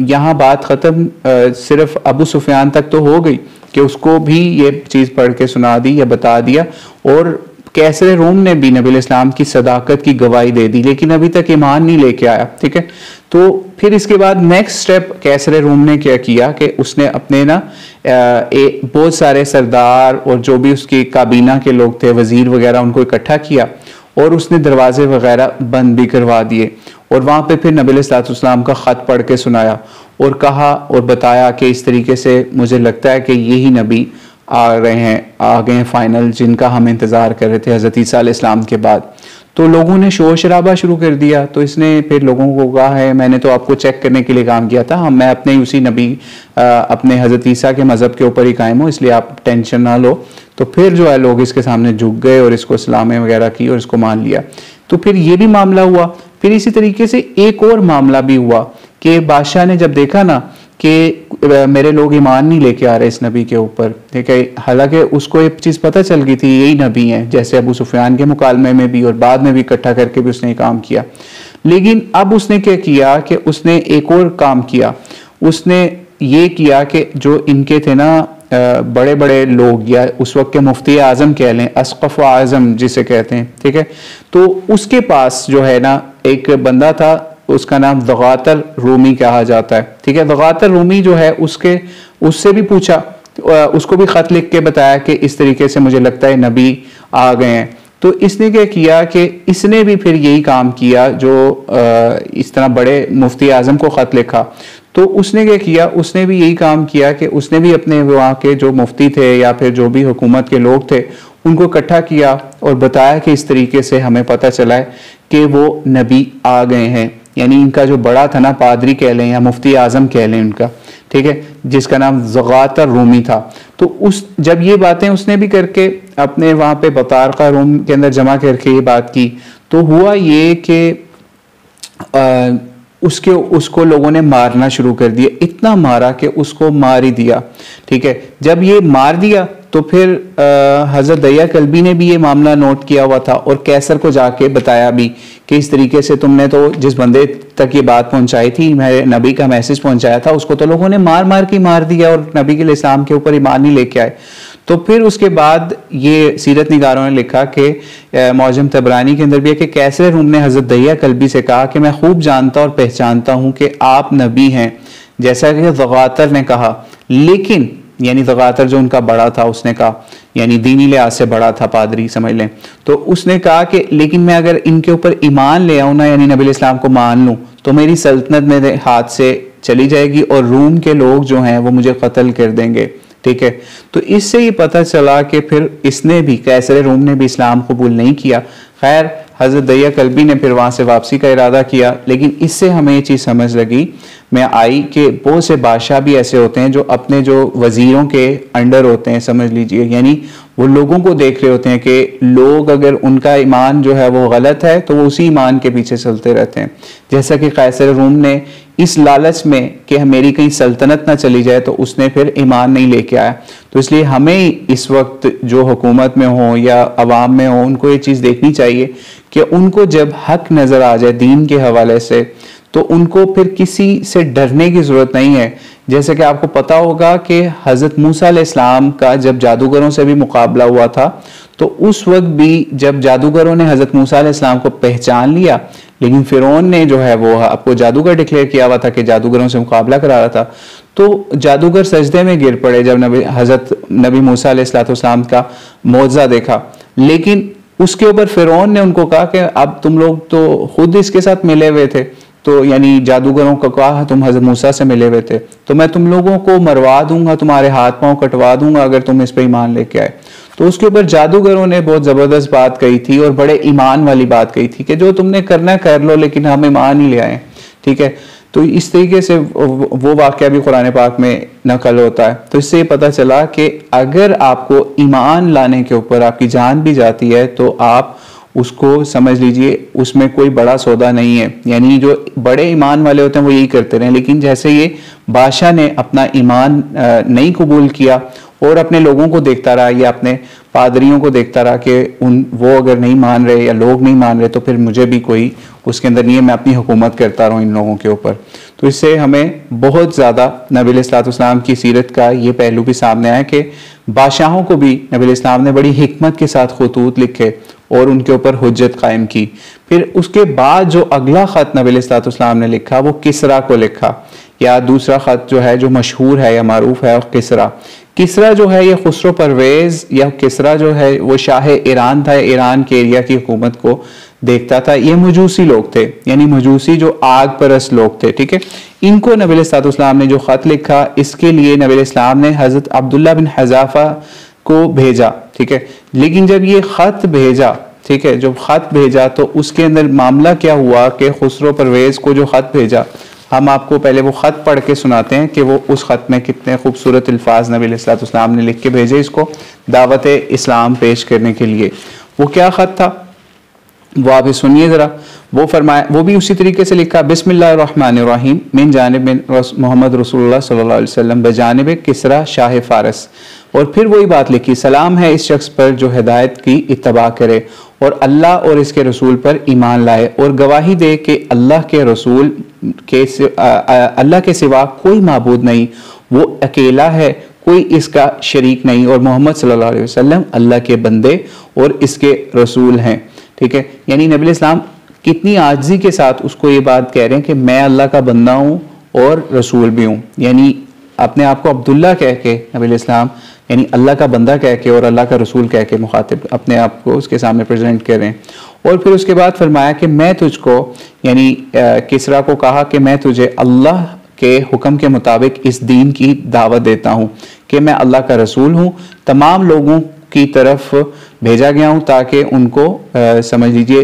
यहाँ बात ख़त्म सिर्फ अबू सुफियान तक तो हो गई कि उसको भी ये चीज़ पढ़ के सुना दी या बता दिया, और कैसर रोम ने भी नबी इस्लाम की सदाकत की गवाही दे दी, लेकिन अभी तक ईमान नहीं लेके आया, ठीक है। तो फिर इसके बाद नेक्स्ट स्टेप कैसर रोम ने क्या किया कि उसने अपने ना बहुत सारे सरदार और जो भी उसकी काबीना के लोग थे, वजीर वगैरह, उनको इकट्ठा किया और उसने दरवाजे वगैरह बंद भी करवा दिए, और वहाँ पे फिर नबी अलैहिस्सलाम का ख़त पढ़ के सुनाया और कहा और बताया कि इस तरीके से मुझे लगता है कि यही नबी आ गए हैं फाइनल, जिनका हम इंतज़ार कर रहे थे हज़रत ईसा अलैहिस्सलाम के बाद। तो लोगों ने शोर शराबा शुरू कर दिया, तो इसने फिर लोगों को कहा है मैंने तो आपको चेक करने के लिए काम किया था, मैं अपने उसी नबी अपने हज़रत ईसा के मज़हब के ऊपर ही कायम हूँ, इसलिए आप टेंशन ना लो। तो फिर जो है लोग इसके सामने झुक गए और इसको सलामें वगैरह की और इसको मान लिया। तो फिर ये भी मामला हुआ। फिर इसी तरीके से एक और मामला भी हुआ कि बादशाह ने जब देखा ना कि मेरे लोग ईमान नहीं लेके आ रहे इस नबी के ऊपर, ठीक है, हालांकि उसको एक चीज़ पता चल गई थी यही नबी हैं, जैसे अबू सुफियान के मुकालमे में भी और बाद में भी इकट्ठा करके भी उसने काम किया। लेकिन अब उसने क्या किया कि उसने एक और काम किया, उसने ये किया कि जो इनके थे ना बड़े बड़े लोग, या उस वक्त के मुफ्ती आज़म कह लें, अस्क़फ़ आज़म जिसे कहते हैं, ठीक है, तो उसके पास जो है ना एक बंदा था, उसका नाम दगातर रूमी कहा जाता है, ठीक है। दगातर रूमी जो है उससे भी पूछा, उसको भी ख़त लिख के बताया कि इस तरीके से मुझे लगता है नबी आ गए हैं। तो इसने क्या किया कि इसने भी फिर यही काम किया, जो इस तरह बड़े मुफ्ती आज़म को ख़त लिखा, तो उसने क्या किया, उसने भी यही काम किया कि उसने भी अपने वहाँ के जो मुफ्ती थे या फिर जो भी हुकूमत के लोग थे उनको इकट्ठा किया और बताया कि इस तरीके से हमें पता चला है कि वो नबी आ गए हैं। यानी इनका जो बड़ा था ना, पादरी कह लें या मुफ्ती आज़म कह लें उनका, ठीक है, जिसका नाम ज़गातर रूमी था, तो उस जब ये बातें उसने भी करके अपने वहाँ पे बतारका रूम के अंदर जमा करके ये बात की, तो हुआ ये कि उसको लोगों ने मारना शुरू कर दिया। इतना मारा कि उसको मार ही दिया, ठीक है। जब ये मार दिया तो फिर हज़रत दहिया कल्बी ने भी ये मामला नोट किया हुआ था और कैसर को जाके बताया भी कि इस तरीके से तुमने तो जिस बंदे तक ये बात पहुंचाई थी, मैं नबी का मैसेज पहुंचाया था, उसको तो लोगों ने मार मार के मार दिया और नबी के इस्लाम के ऊपर ईमान नहीं लेके आए। तो फिर उसके बाद ये सीरत निगारों ने लिखा कि मौजम तबरानी के अंदर भी है कि कैसर रूम ने हज़रत दहिया कल्बी से कहा कि मैं खूब जानता और पहचानता हूँ कि आप नबी हैं, जैसा कि ज़गातर ने कहा, लेकिन यानी ज़गातर जो उनका बड़ा था उसने कहा, यानी दीनी लिहाज से बड़ा था, पादरी समझ लें, तो उसने कहा कि लेकिन मैं अगर इनके ऊपर ईमान ले आऊँ ना, यानी नबी इस्लाम को मान लूँ, तो मेरी सल्तनत मेरे हाथ से चली जाएगी और रूम के लोग जो हैं वो मुझे कत्ल कर देंगे, ठीक है। तो इससे ही पता चला कि फिर इसने भी, कैसर रूम ने भी इस्लाम कबूल नहीं किया। खैर हज़रत दहिया कल्बी ने फिर वहाँ से वापसी का इरादा किया, लेकिन इससे हमें ये चीज़ समझ लगी मैं आई कि बहुत से बादशाह भी ऐसे होते हैं जो अपने जो वज़ीरों के अंडर होते हैं, समझ लीजिए, यानी वो लोगों को देख रहे होते हैं कि लोग अगर उनका ईमान जो है वो गलत है तो वो उसी ईमान के पीछे चलते रहते हैं। जैसा कि कैसर रूम ने इस लालच में कि मेरी कहीं सल्तनत ना चली जाए तो उसने फिर ईमान नहीं लेके आया। तो इसलिए हमें इस वक्त जो हुकूमत में हो या अवाम में हो, उनको ये चीज़ देखनी चाहिए कि उनको जब हक नज़र आ जाए दीन के हवाले से तो उनको फिर किसी से डरने की ज़रूरत नहीं है। जैसे कि आपको पता होगा कि हज़रत मूसा अलैहिस्सलाम का जब जादूगरों से भी मुकाबला हुआ था तो उस वक्त भी जब जादूगरों ने हज़रत मूसा अलैहिस्सलाम को पहचान लिया, लेकिन फिरौन ने जो है वो आपको जादूगर डिक्लेयर किया हुआ था कि जादूगरों से मुकाबला करा रहा था, तो जादूगर सजदे में गिर पड़े जब हज़रत नबी मूसा अलैहिस्सलाम का मौजज़ा देखा। लेकिन उसके ऊपर फिरौन ने उनको कहा कि अब तुम लोग तो खुद इसके साथ मिले हुए थे, तो यानी जादूगरों को कहा तुम हज़रत मूसा से मिले हुए थे, तो मैं तुम लोगों को मरवा दूंगा, तुम्हारे हाथ पांव कटवा दूंगा अगर तुम इस पर ईमान लेके आए। तो उसके ऊपर जादूगरों ने बहुत ज़बरदस्त बात कही थी और बड़े ईमान वाली बात कही थी कि जो तुमने करना कर लो, लेकिन हम ईमान ही ले आए, ठीक है। तो इस तरीके से वो वाक़या भी कुरान पाक में नकल होता है। तो इससे पता चला कि अगर आपको ईमान लाने के ऊपर आपकी जान भी जाती है तो आप उसको समझ लीजिए उसमें कोई बड़ा सौदा नहीं है। यानी जो बड़े ईमान वाले होते हैं वो यही करते रहे, लेकिन जैसे ये बादशाह ने अपना ईमान नहीं कबूल किया और अपने लोगों को देखता रहा या अपने पादरियों को देखता रहा कि वो अगर नहीं मान रहे या लोग नहीं मान रहे तो फिर मुझे भी कोई उसके अंदर नहीं है, मैं अपनी हुकूमत करता रहूँ इन लोगों के ऊपर। तो इससे हमें बहुत ज़्यादा नबी अलैहिस्सलाम की सीरत का ये पहलू भी सामने आया कि बादशाहों को भी नबी अलैहिस्सलाम ने बड़ी हिकमत के साथ खतूत लिखे और उनके ऊपर हुज्जत कायम की। फिर उसके बाद जो अगला ख़त नबी अलैहिस्सलाम ने लिखा वो किसरा को लिखा, या दूसरा ख़त जो है जो मशहूर है या मारूफ है किसरा। किसरा जो है ये खुसरो परवेज़ या किसरा जो है वो शाह ईरान था, ईरान के एरिया की हुकूमत को देखता था। ये मजूसी लोग थे, यानी मजूसी जो आग परस्त लोग थे, ठीक है। इनको नबी अलैहिस्सलाम ने जो ख़त लिखा इसके लिए नबी अलैहिस्सलाम ने हज़रत अब्दुल्ला बिन हज़ाफ़ा को भेजा, ठीक है। लेकिन जब ये ख़त भेजा, ठीक है, जो ख़त भेजा तो उसके अंदर मामला क्या हुआ कि खुसरो परवेज़ को जो ख़त भेजा, हम आपको पहले वो ख़त पढ़ के सुनाते हैं कि वो उस ख़त में कितने खूबसूरत अल्फाज नबी अलैहिस्सलाम ने लिख के भेजे इसको दावत इस्लाम पेश करने के लिए। वो क्या ख़त था वो आप सुनिए ज़रा। वो फरमाया, वो भी उसी तरीके से लिखा, बिस्मिल्लाहिर्रहमानिर्रहीम मिन जानिब मोहम्मद रसूलुल्लाह सल्लल्लाहु अलैहि वसल्लम बजानिब किसरा शाह फ़ारस। और फिर वही बात लिखी, सलाम है इस शख्स पर जो हिदायत की इत्तबा करे और अल्लाह और इसके रसूल पर ईमान लाए और गवाही दे कि अल्लाह के सिवा कोई माबूद नहीं, वो अकेला है, कोई इसका शरीक नहीं और मोहम्मद सल्लल्लाहु अलैहि वसल्लम अल्लाह के बंदे और इसके रसूल हैं, ठीक है। यानी नबी इस्लाम कितनी आजिज़ी के साथ उसको ये बात कह रहे हैं कि मैं अल्लाह का बंदा हूँ और रसूल भी हूँ। यानी अपने आप को अब्दुल्ला कह के नबी इस्लाम यानी अल्लाह का बंदा कह के और अल्लाह का रसूल कह के मुखातिब अपने आप को उसके सामने प्रेजेंट कर रहे हैं। और फिर उसके बाद फरमाया कि मैं तुझको यानी किसरा को कहा कि मैं तुझे अल्लाह के हुक्म के मुताबिक इस दीन की दावत देता हूँ कि मैं अल्लाह का रसूल हूँ, तमाम लोगों की तरफ भेजा गया हूँ ताकि उनको समझ लीजिए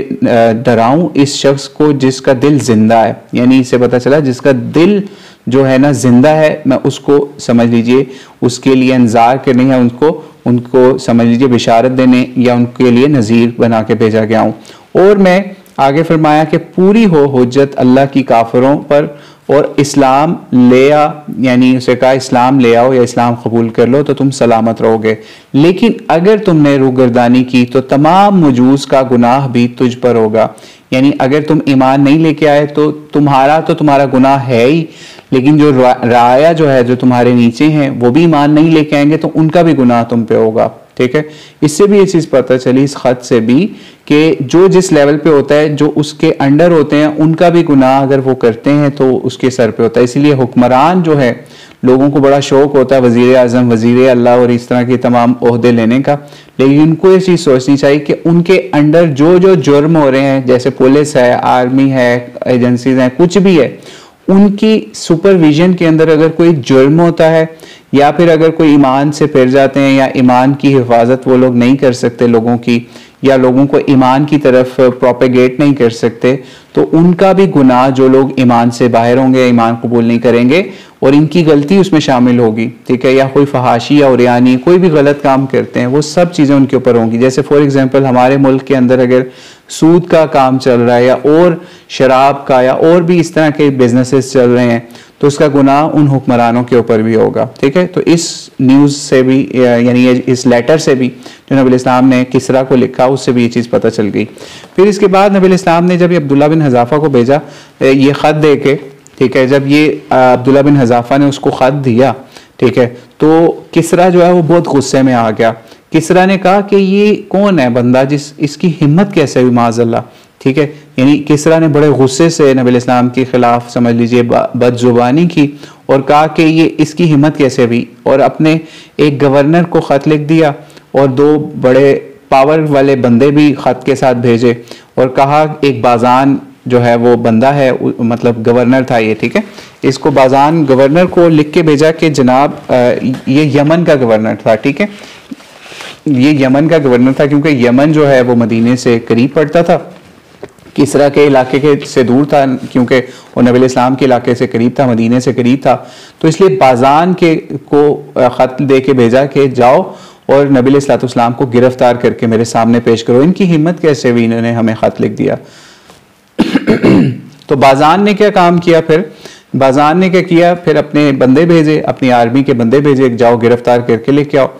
डराऊं इस शख्स को जिसका दिल जिंदा है, यानी इससे पता चला जिसका दिल जो है ना जिंदा है, मैं उसको समझ लीजिए उसके लिए इंतजार करने या उनको समझ लीजिए बिशारत देने या उनके लिए नज़ीर बना के भेजा गया हूँ। और मैं आगे फरमाया कि पूरी हो हुज्जत अल्लाह की काफिरों पर और इस्लाम ले आ, यानी उसे कहा इस्लाम ले आओ या इस्लाम कबूल कर लो तो तुम सलामत रहोगे, लेकिन अगर तुमने रूगर्दानी की तो तमाम मजूस का गुनाह भी तुझ पर होगा। यानी अगर तुम ईमान नहीं लेके आए तो तुम्हारा गुनाह है ही, लेकिन जो राया जो है जो तुम्हारे नीचे हैं वो भी ईमान नहीं लेके आएंगे तो उनका भी गुनाह तुम पे होगा। ठीक है, इससे भी ये चीज़ पता चली इस खत से भी कि जो जिस लेवल पे होता है जो उसके अंडर होते हैं उनका भी गुनाह अगर वो करते हैं तो उसके सर पे होता है। इसीलिए हुक्मरान जो है लोगों को बड़ा शौक होता है वजीर आजम, वजीर अल्लाह और इस तरह के तमाम ओहदे लेने का, लेकिन उनको ये चीज़ सोचनी चाहिए कि उनके अंडर जो जो जुर्म हो रहे हैं, जैसे पुलिस है, आर्मी है, एजेंसीज हैं, कुछ भी है, उनकी सुपरविजन के अंदर अगर कोई जुर्म होता है या फिर अगर कोई ईमान से फिर जाते हैं या ईमान की हिफाजत वो लोग नहीं कर सकते लोगों की, या लोगों को ईमान की तरफ प्रोपेगेट नहीं कर सकते, तो उनका भी गुनाह जो लोग ईमान से बाहर होंगे, ईमान कबूल नहीं करेंगे और इनकी गलती उसमें शामिल होगी। ठीक है, या कोई फहाशी या उरियानी कोई भी गलत काम करते हैं वो सब चीज़ें उनके ऊपर होंगी। जैसे फॉर एग्जांपल हमारे मुल्क के अंदर अगर सूद का काम चल रहा है या और शराब का या और भी इस तरह के बिजनेसेस चल रहे हैं तो उसका गुनाह उन हुक्मरानों के ऊपर भी होगा। ठीक है, तो इस न्यूज़ से भी यानी इस लेटर से भी जो नबी इस्लाम ने किसरा को लिखा उससे भी ये चीज़ पता चल गई। फिर इसके बाद नबी इस्लाम ने जब ये अब्दुल्ला बिन हज़ाफ़ा को भेजा ये ख़त दे के, ठीक है, जब ये अब्दुल्ला बिन हज़ाफ़ा ने उसको ख़त दिया, ठीक है, तो किसरा जो है वो बहुत गुस्से में आ गया। किसरा ने कहा कि ये कौन है बंदा इसकी हिम्मत कैसे हुई माज़अल्लाह। ठीक है, यानी किसरा ने बड़े गुस्से से नबी इस्लाम के खिलाफ समझ लीजिए बदजुबानी की और कहा कि ये इसकी हिम्मत कैसे हुई, और अपने एक गवर्नर को ख़त लिख दिया और दो बड़े पावर वाले बंदे भी ख़त के साथ भेजे और कहा एक बाजान जो है वो बंदा है, मतलब गवर्नर था ये, ठीक है, इसको बाजान गवर्नर को लिख के भेजा कि जनाब ये यमन का गवर्नर था। ठीक है, ये यमन का गवर्नर था क्योंकि यमन जो है वो मदीने से करीब पड़ता था, किसरा के इलाके के से दूर था क्योंकि वो नबी इस्लाम के इलाके से करीब था, मदीने से करीब था, तो इसलिए बाजान के को ख़त दे के भेजा कि जाओ और नबी इस्लाम को गिरफ्तार करके मेरे सामने पेश करो, इनकी हिम्मत कैसे हुई, इन्होंने हमें ख़त लिख दिया। तो बाजान ने क्या काम किया, फिर बाजान ने क्या किया, फिर अपने बंदे भेजे, अपनी आर्मी के बंदे भेजे, जाओ गिरफ्तार करके लेके आओ।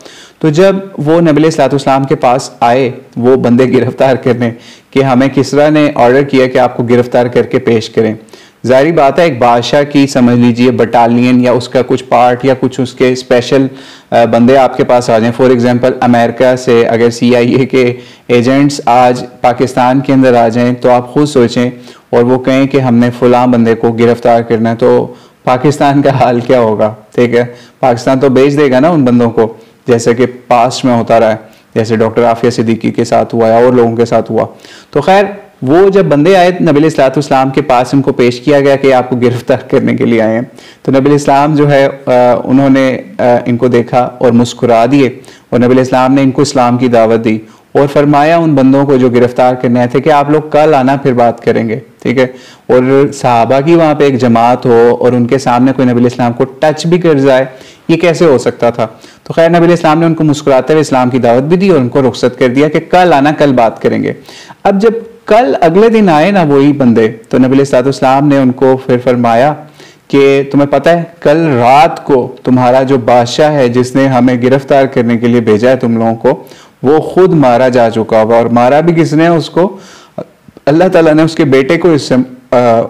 तो जब वो नबी इस्लाम के पास आए वो बंदे गिरफ्तार करने कि हमें किसरा ने ऑर्डर किया कि आपको गिरफ्तार करके पेश करें, जाहिर बात है एक बादशाह की समझ लीजिए बटालियन या उसका कुछ पार्ट या कुछ उसके स्पेशल बंदे आपके पास आ जाएं। फॉर एग्जांपल अमेरिका से अगर CIA के एजेंट्स आज पाकिस्तान के अंदर आ जाएं तो आप खुद सोचें और वो कहें कि हमने फलां बंदे को गिरफ्तार करना है, तो पाकिस्तान का हाल क्या होगा। ठीक है, पाकिस्तान तो भेज देगा ना उन बंदों को, जैसे कि पास्ट में होता रहा है, जैसे डॉक्टर आफिया सिद्दीकी के साथ हुआ या और लोगों के साथ हुआ। तो खैर वो जब बंदे आए नबी इस्लाम के पास, उनको पेश किया गया कि आपको गिरफ्तार करने के लिए आए हैं, तो नबी इस्लाम जो है उन्होंने इनको देखा और मुस्कुरा दिए और नबी इस्लाम ने इनको इस्लाम की दावत दी और फरमाया उन बंदों को जो गिरफ्तार करने आए थे कि आप लोग कल आना फिर बात करेंगे। ठीक है, और सहाबा की वहाँ पे एक जमात हो और उनके सामने कोई नबी इस्लाम को टच भी कर जाए, ये कैसे हो सकता था। तो खैर नबी इस्लाम ने उनको मुस्कुराते हुए इस्लाम की दावत भी दी और उनको रुख्सत कर दिया कि कल आना, कल बात करेंगे। अब जब कल अगले दिन आए ना वही बंदे, तो नबी इस्लाम ने उनको फिर फरमाया कि तुम्हें पता है कल रात को तुम्हारा जो बादशाह है जिसने हमें गिरफ्तार करने के लिए भेजा है तुम लोगों को, वो खुद मारा जा चुका होगा, और मारा भी किसने, उसको अल्लाह ताला ने उसके बेटे को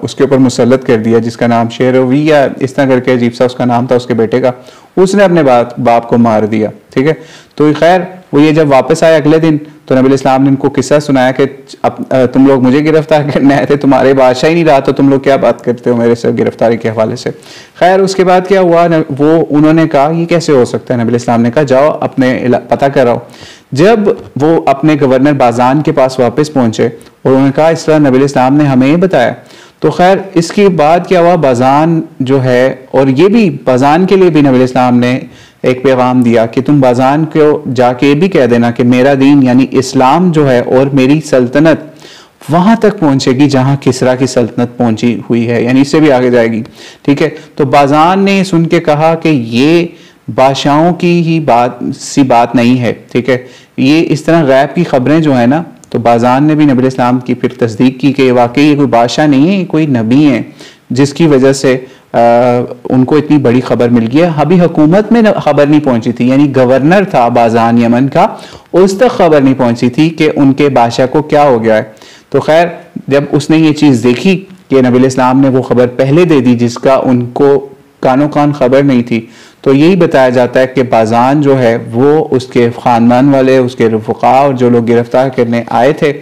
उसके ऊपर मुसल्लत कर दिया, जिसका नाम शेरवी या इस तरह करके अजीब सा उसका नाम था उसके बेटे का, उसने अपने बाप को मार दिया। ठीक है, तो खैर वो ये जब वापस आए अगले दिन तो नबी इस्लाम ने इनको किस्सा सुनाया कि तुम लोग मुझे गिरफ्तार करने आए थे, तुम्हारे बादशाह ही नहीं रहा तो तुम लोग क्या बात करते हो मेरे से गिरफ्तारी के हवाले से। खैर उसके बाद क्या हुआ, वो उन्होंने कहा ये कैसे हो सकता है। नबी इस्लाम ने कहा जाओ अपने पता कराओ। जब वो अपने गवर्नर बाजान के पास वापस पहुंचे और उन्होंने कहा इस तरह नबी इस्लाम ने हमें ये बताया, तो खैर इसके बाद क्या हुआ, बाजान जो है, और ये भी बाजान के लिए भी नबी इस्लाम ने एक पैगाम दिया कि तुम बाज़ान को जाके भी कह देना कि मेरा दीन यानी इस्लाम जो है और मेरी सल्तनत वहां तक पहुंचेगी जहां किसरा की सल्तनत पहुंची हुई है, यानी इससे भी आगे जाएगी। ठीक है, तो बाज़ान ने सुन के कहा कि ये बादशाहों की ही बात नहीं है। ठीक है, ये इस तरह गैब की खबरें जो है ना, तो बाज़ान ने भी नबी इस्लाम की फिर तस्दीक की कि वाकई ये कोई बादशाह नहीं है, ये कोई नबी है जिसकी वजह से उनको इतनी बड़ी खबर मिल गई है। अभी हुकूमत में खबर नहीं पहुंची थी, यानी गवर्नर था बाज़ान यमन का, उस तक खबर नहीं पहुंची थी कि उनके बादशाह को क्या हो गया है। तो खैर जब उसने ये चीज़ देखी कि नबी इस्लाम ने वो खबर पहले दे दी जिसका उनको कानो कान खबर नहीं थी, तो यही बताया जाता है कि बाज़ान जो है वो उसके ख़ानदान वाले, उसके रफ़क़ा और जो लोग गिरफ्तार करने आए थे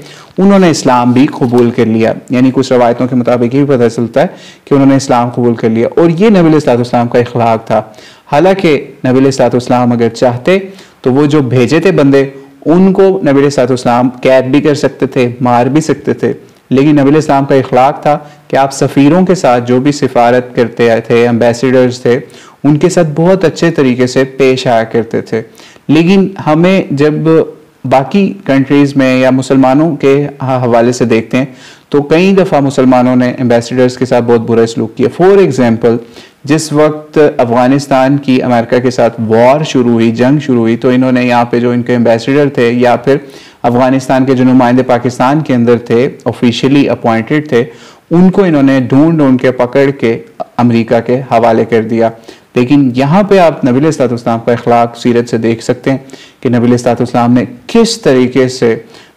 उन्होंने इस्लाम भी कबूल कर लिया। यानी कुछ रवायतों के मुताबिक ये भी पता चलता है कि उन्होंने इस्लाम कबूल कर लिया, और ये नबी अलैहिस्सलाम का इखलाक था। हालांकि नबी अलैहिस्सलाम अगर चाहते तो वो जो भेजे थे बंदे उनको नबी अलैहिस्सलाम कैद भी कर सकते थे, मार भी सकते थे, लेकिन नबी अलैहिस्सलाम का इखलाक था कि आप सफ़ीरों के साथ जो भी सिफारत करते आए थे, एम्बेसडर्स थे, उनके साथ बहुत अच्छे तरीके से पेश आया करते थे। लेकिन हमें जब बाकी कंट्रीज़ में या मुसलमानों के हवाले से देखते हैं तो कई दफ़ा मुसलमानों ने एम्बेसडर्स के साथ बहुत बुरा सलूक किया। फॉर एग्ज़ाम्पल, जिस वक्त अफ़गानिस्तान की अमेरिका के साथ वॉर शुरू हुई, जंग शुरू हुई, तो इन्होंने यहाँ पे जो इनके एम्बेसडर थे या फिर अफ़गानिस्तान के जो नुमाइंदे पाकिस्तान के अंदर थे, ऑफिशियली अपॉइंटेड थे, उनको इन्होंने ढूंढ के पकड़ के अमेरिका के हवाले कर दिया। लेकिन यहाँ पे आप नबी अलैहिस्सलाम का इखलाक सीरत से देख सकते हैं कि नबी अलैहिस्सलाम ने किस तरीके से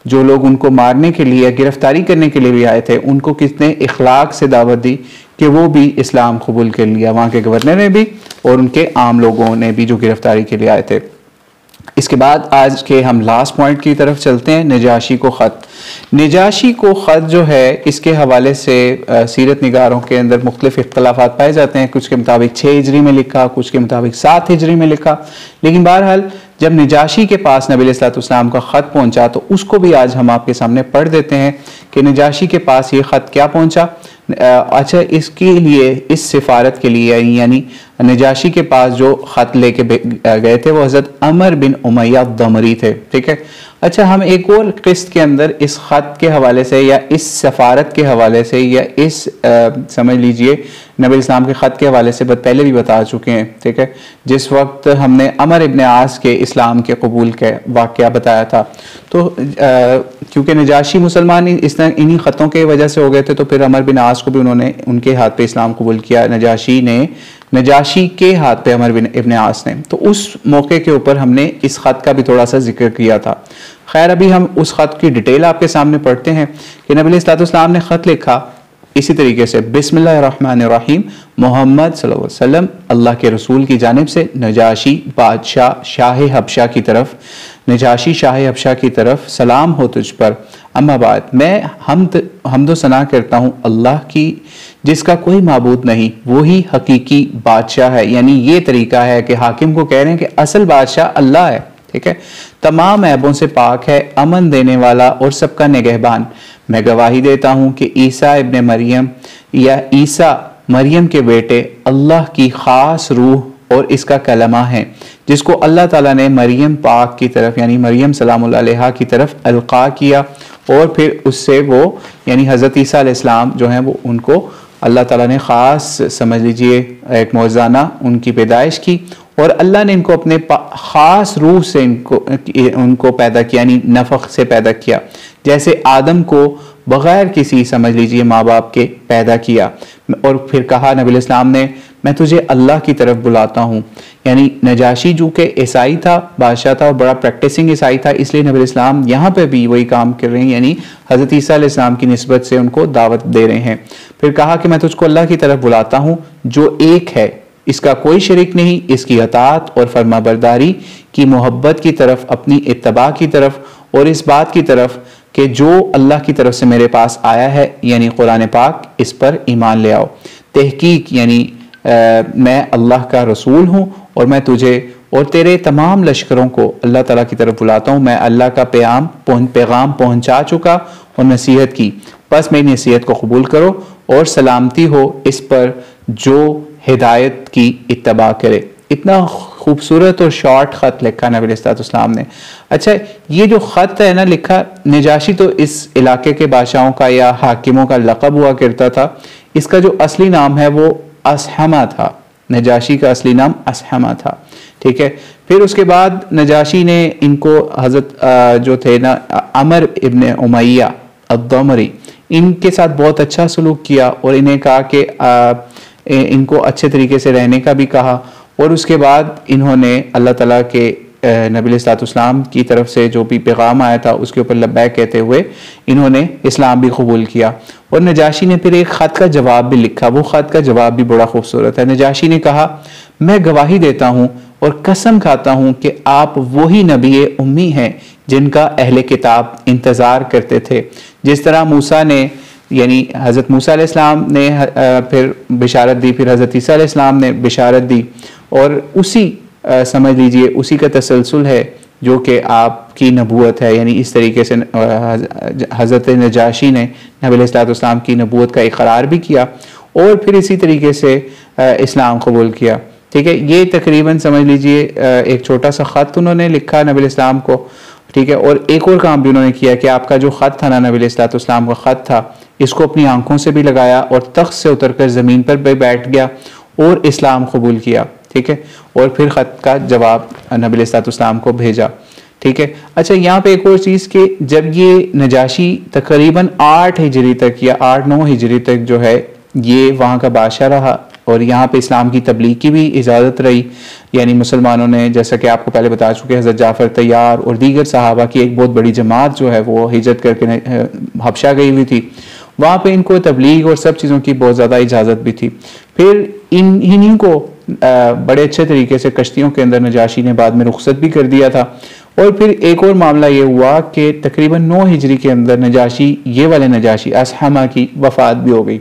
जो लोग उनको मारने के लिए, गिरफ्तारी करने के लिए भी आए थे, उनको कितने इखलाक से दावत दी कि वो भी इस्लाम कबूल कर लिया, वहाँ के गवर्नर ने भी और उनके आम लोगों ने भी जो गिरफ्तारी के लिए आए थे। इसके बाद आज के हम लास्ट पॉइंट की तरफ चलते हैं, नजाशी को ख़त। नजाशी को ख़त जो है इसके हवाले से सीरत निगारों के अंदर मुख्तलिफ इख्तलाफात पाए जाते हैं। कुछ के मुताबिक 6 हिजरी में लिखा, कुछ के मुताबिक 7 हिजरी में लिखा, लेकिन बहरहाल जब नजाशी के पास नबी अलैहिस्सलाम का ख़त पहुंचा तो उसको भी आज हम आपके सामने पढ़ देते हैं कि नजाशी के पास ये ख़त क्या पहुंचा। अच्छा, इसके लिए, इस सिफारत के लिए, यानी नजाशी के पास जो ख़त लेके गए थे वो हज़रत अमर बिन उमैया दमरी थे। ठीक है, अच्छा, हम एक और किस्त के अंदर इस ख़त के हवाले से या इस सफ़ारत के हवाले से या इस समझ लीजिए नबी इस्लाम के ख़त के हवाले से पहले भी बता चुके हैं। ठीक है, जिस वक्त हमने अमर इब्न आस के इस्लाम के कबूल के वाक़या बताया था, तो क्योंकि नजाशी मुसलमान इस तरह इन्हीं ख़तों के वजह से हो गए थे, तो फिर अमर बिन आस को भी उन्होंने उनके हाथ पे इस्लाम कबूल किया, नजाशी के हाथ पे अमर बिन इब्न आस ने। तो उस मौके के ऊपर हमने इस ख़त का भी थोड़ा सा जिक्र किया था। खैर, अभी हम उस ख़त की डिटेल आपके सामने पढ़ते हैं कि नबी अलैहिस्सलाम ने ख़त लिखा इसी तरीके से, बिस्मिल्लाहिर्रहमानिर्रहीम, मोहम्मद सल्लल्लाहु अलैहि वसल्लम अल्लाह के रसूल की जानिब से नजाशी बादशाह शाह हबशा की तरफ, नजाशी शाह हबशा की तरफ, सलाम हो तुझ पर। अम्मा बाद, मैं हमदो सना करता हूँ अल्लाह की जिसका कोई माबूद नहीं, वही हकीकी बादशाह है। यानी ये तरीका है कि हाकिम को कह रहे हैं कि असल बादशाह अल्लाह है। ठीक है, तमाम ऐबों से पाक है, अमन देने वाला और सबका निगहबान। मैं गवाही देता हूँ कि ईसा इब्ने मरियम या ईसा मरियम के बेटे अल्लाह की ख़ास रूह और इसका कलमा है, जिसको अल्लाह ताला ने मरियम पाक की तरफ यानी मरियम सलामुल्लाह अलैहा की तरफ अलक़ा किया, और फिर उससे वो यानी हज़रत ईसा अलैहिस्सलाम जो हैं वो उनको अल्लाह ताला ने ख़ास समझ लीजिए एक मौज़ाना उनकी पैदाइश की, और अल्लाह ने इनको अपने ख़ास रूह से उनको पैदा किया, यानी नफ़ख़ से पैदा किया, जैसे आदम को बग़ैर किसी समझ लीजिए माँ बाप के पैदा किया। और फिर कहा नबी इस्लाम ने, मैं तुझे अल्लाह की तरफ बुलाता हूँ। यानी नजाशी जो कि ईसाई था, बादशाह था और बड़ा प्रैक्टिसिंग ईसाई था, इसलिए नबी इस्लाम यहाँ पे भी वही काम कर रहे हैं, यानी हज़रत ईसा अलैहिस्सलाम की निस्बत से उनको दावत दे रहे हैं। फिर कहा कि मैं तुझको अल्लाह की तरफ बुलाता हूँ जो एक है, इसका कोई शरीक नहीं, इसकी अताअत और फरमाबरदारी की मोहब्बत की तरफ, अपनी इत्तबा की तरफ, और इस बात की तरफ कि जो अल्लाह की तरफ से मेरे पास आया है यानी कुरान पाक, इस पर ईमान ले आओ। तहकीक यानी मैं अल्लाह का रसूल हूँ और मैं तुझे और तेरे तमाम लश्करों को अल्लाह ताला की तरफ बुलाता हूँ। मैं अल्लाह का पैगाम पहुँचा चुका और नसीहत की, बस मेरी नसीहत को कबूल करो और सलामती हो इस पर जो हिदायत की इत्तबा करे। इतना खूबसूरत और शॉर्ट ख़त लिखा नबी अलैहिस्सलाम ने। अच्छा, ये जो ख़त है ना लिखा, नजाशी तो इस इलाके के बादशाहों का या हाकिमों का लक़ब हुआ करता था। इसका जो असली नाम है वो असहमा था। नजाशी का असली नाम असहमा था, ठीक है। फिर उसके बाद नजाशी ने इनको हज़रत जो थे ना अमर इब्न उमैया अद्दमरी, इनके साथ बहुत अच्छा सलूक किया और इन्हें कहा कि इनको अच्छे तरीके से रहने का भी कहा। और उसके बाद इन्होंने अल्लाह ताला के नबी अलैहिस्सलाम की तरफ से जो भी पैगाम आया था उसके ऊपर लब्बैक कहते हुए इन्होंने इस्लाम भी कबूल किया। और नजाशी ने फिर एक ख़त का जवाब भी लिखा। वो ख़त का जवाब भी बड़ा खूबसूरत है। नजाशी ने कहा, मैं गवाही देता हूँ और कसम खाता हूँ कि आप वही नबी उम्मी हैं जिनका अहले किताब इंतज़ार करते थे। जिस तरह मूसा ने, यानी हज़रत मूसा अलैहिस्सलाम ने फिर बिशारत दी, फिर हज़रत ईसा अलैहिस्सलाम ने बिशारत दी, और उसी समझ लीजिए उसी का तसलसल है जो कि आपकी नबूवत है। यानी इस तरीके से हज़रत नजाशी ने नबी अलैहिस्सलाम की नबूवत का इकरार भी किया और फिर इसी तरीके से इस्लाम कबूल किया, ठीक है। ये तकरीबन समझ लीजिए एक छोटा सा ख़त उन्होंने लिखा नबी अलैहिस्सलाम को, ठीक है। और एक और काम भी उन्होंने किया कि आपका जो ख़त था ना, नबी अलैहिस्सलाम का ख़त था, इसको अपनी आंखों से भी लगाया और तख्त से उतरकर ज़मीन पर भी बैठ गया और इस्लाम कबूल किया, ठीक है। और फिर ख़त का जवाब नबी अलैहिस्सलाम को भेजा, ठीक है। अच्छा, यहाँ पे एक और चीज़ कि जब ये नजाशी तकरीबन 8 हिजरी तक या 8-9 हिजरी तक जो है ये वहाँ का बादशाह रहा और यहाँ पे इस्लाम की तबलीग की भी इजाज़त रही। यानी मुसलमानों ने, जैसा कि आपको पहले बता चुके, हज़रत जाफ़र तैयार और दीगर सहाबा की एक बहुत बड़ी जमात जो है वो हिजरत करके हबशा गई हुई थी। वहाँ पे इनको तबलीग और सब चीज़ों की बहुत ज़्यादा इजाज़त भी थी। फिर इन्हीं को बड़े अच्छे तरीके से कश्तियों के अंदर नजाशी ने बाद में रुखसत भी कर दिया था। और फिर एक और मामला ये हुआ कि तकरीबन 9 हिजरी के अंदर नजाशी, ये वाले नजाशी असहमा की वफ़ात भी हो गई।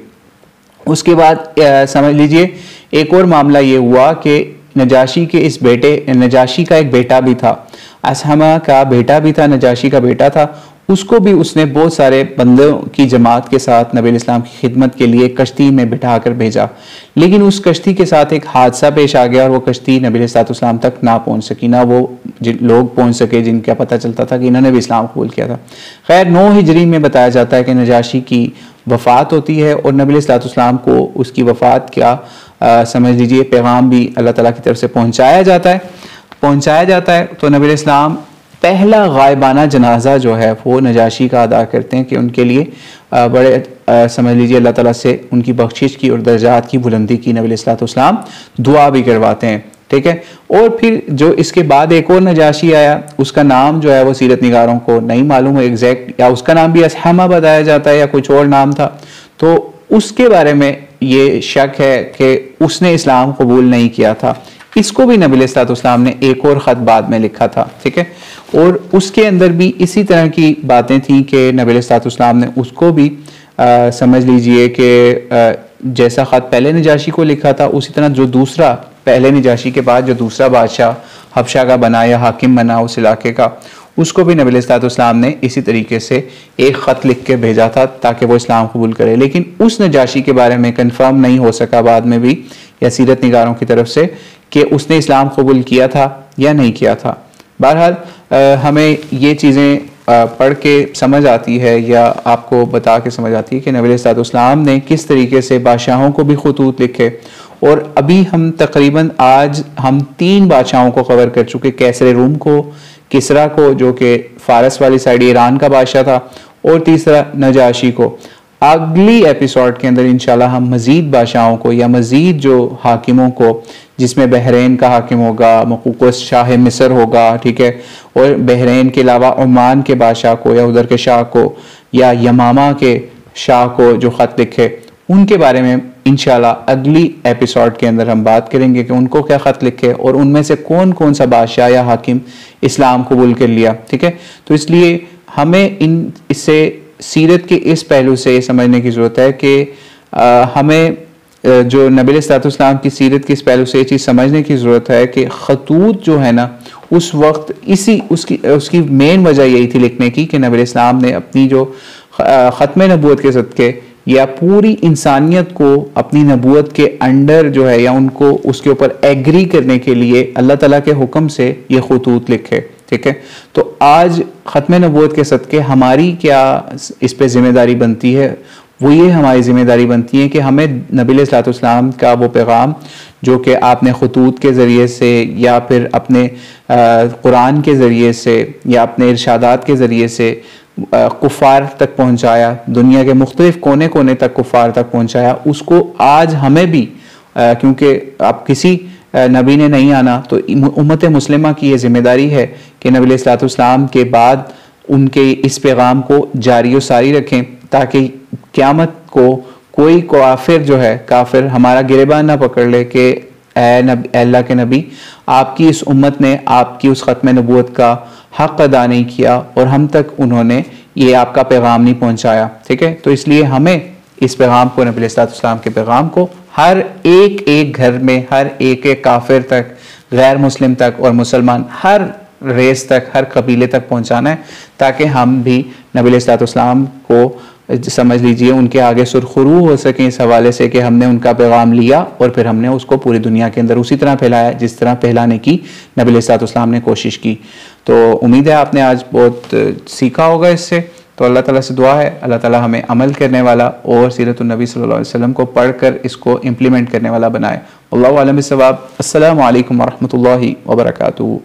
उसके बाद समझ लीजिए एक और मामला ये हुआ कि नजाशी के इस बेटे, नजाशी का एक बेटा भी था, असहमा का बेटा भी था, नजाशी का बेटा था, उसको भी उसने बहुत सारे बंदों की जमात के साथ नबी इस्लाम की खिदमत के लिए कश्ती में बिठा कर भेजा। लेकिन उस कश्ती के साथ एक हादसा पेश आ गया और वो कश्ती नबी इस्लाम तक ना पहुंच सकी, ना वो लोग पहुंच सके जिनका पता चलता था कि इन्होंने भी इस्लाम कबूल किया था। खैर 9 हिजरी में बताया जाता है कि नजाशी की वफ़ात होती है और नबी इस्लाम को उसकी वफ़ात का समझ लीजिए पैगाम भी अल्लाह ताला की तरफ से पहुँचाया जाता है। तो नबी इस्लाम पहला गायबाना जनाजा जो है वो नजाशी का अदा करते हैं कि उनके लिए बड़े समझ लीजिए अल्लाह ताला से उनकी बख्शिश की और दर्जात की बुलंदी की नबी अलैहिस्सलाम दुआ भी करवाते हैं, ठीक है। और फिर जो इसके बाद एक और नजाशी आया, उसका नाम जो है वो सीरत निगारों को नहीं मालूम है एग्जैक्ट, या उसका नाम भी असहमा बताया जाता है या कुछ और नाम था। तो उसके बारे में ये शक है कि उसने इस्लाम कबूल नहीं किया था। इसको भी नबी अलैहिस्सलाम ने एक और ख़त बाद में लिखा था, ठीक है। और उसके अंदर भी इसी तरह की बातें थी कि नबी अलैहिस्सलाम ने उसको भी समझ लीजिए कि जैसा ख़त पहले नजाशी को लिखा था उसी तरह जो दूसरा, पहले नजाशी के बाद जो दूसरा बादशाह हबशा का बना या हाकिम बना उस इलाके का, उसको भी नबी अलैहिस्सलाम ने इसी तरीके से एक ख़त लिख के भेजा था ताकि वो इस्लाम कबूल करे। लेकिन उस नजाशी के बारे में कंफर्म नहीं हो सका बाद में भी या सीरत निगारों की तरफ से कि उसने इस्लाम कबूल किया था या नहीं किया था। बहरहाल हमें ये चीज़ें पढ़ के समझ आती है या आपको बता के समझ आती है कि नबी अलैहिस्सलाम ने किस तरीके से बादशाहों को भी खतूत लिखे। और अभी हम तकरीबन आज हम 3 बादशाहों को कवर कर चुके, कैसर रूम को, किसरा को जो कि फ़ारस वाली साइड ईरान का बादशाह था, और तीसरा नजाशी को। अगली एपिसोड के अंदर इंशाल्लाह हम मज़ीद बादशाहों को या मज़ीद जो हाकिमों को, जिसमें बहरीन का हाकिम होगा, मक़ूक़ुस शाह मिस्र होगा, ठीक है, और बहरीन के अलावा ओमान के बादशाह को या उधर के शाह को या यमामा के शाह को जो ख़त लिखे, उनके बारे में इंशाल्लाह अगली एपिसोड के अंदर हम बात करेंगे कि उनको क्या ख़त लिखे और उनमें से कौन कौन सा बादशाह या हाकिम इस्लाम कबूल कर लिया, ठीक है। तो इसलिए हमें इससे सीरत के इस पहलू से समझने की ज़रूरत है कि हमें जो नबी अलैहिस्सलाम की सीरत के इस पहलू से ये चीज़ समझने की ज़रूरत है कि खतूत जो है ना उस वक्त उसकी मेन वजह यही थी लिखने की कि नबी अलैहिस्सलाम ने अपनी जो ख़त्म नबूवत के सदक़े या पूरी इंसानियत को अपनी नबूवत के अंडर जो है या उनको उसके ऊपर एग्री करने के लिए अल्लाह ताला के हुक्म से ये खतूत लिखे। ठीक है, तो आज ख़त्म नबूवत के सदक़े हमारी क्या इस पे ज़िम्मेदारी बनती है? वो ये हमारी ज़िम्मेदारी बनती है कि हमें नबी अलैहिस्सलाम का वो पैगाम जो कि आपने खतूत के ज़रिए से या फिर अपने कुरान के ज़रिए से या अपने इरशादात के ज़रिए से कुफ़ार तक पहुँचाया, दुनिया के मुख्तलिफ़ कोने कोने तक कुफ़ार तक पहुँचाया, उसको आज हमें भी क्योंकि अब किसी नबी ने नहीं आना, तो उम्मत मुस्लिमा की ये ज़िम्मेदारी है कि नबी अलैहिस्सलाम के बाद उनके इस पैगाम को जारी व सारी रखें, ताकि क़यामत को कोई काफिर जो है, काफिर हमारा गिरेबान ना पकड़ ले कि अल्लाह के नबी, आपकी इस उम्मत ने आपकी उस ख़त्म नबूवत का हक़ अदा नहीं किया और हम तक उन्होंने ये आपका पैगाम नहीं पहुँचाया। ठीक है, तो इसलिए हमें इस पैगाम को, नबी अलैहिस्सलाम के पैगाम को हर एक घर में, हर एक काफिर तक, गैर मुस्लिम तक और मुसलमान हर रेस तक, हर कबीले तक पहुँचाना है, ताकि हम भी नबी अलैहिस्सलाम को समझ लीजिए उनके आगे सुरखरू हो सकें इस हवाले से कि हमने उनका पैगाम लिया और फिर हमने उसको पूरी दुनिया के अंदर उसी तरह फैलाया जिस तरह फैलाने की नबी अलैहिस्सलाम ने कोशिश की। तो उम्मीद है आपने आज बहुत सीखा होगा इससे। तो अल्लाह ताला से दुआ है अल्लाह ताला हमें अमल करने वाला और सीरतुन नबी सल्लल्लाहु अलैहि वसल्लम को पढ़कर इसको इम्प्लीमेंट करने वाला बनाए। अल्लाहु आलम बिस्सवाब। अस्सलामु अलैकुम व रहमतुल्लाहि व बरकातुहू।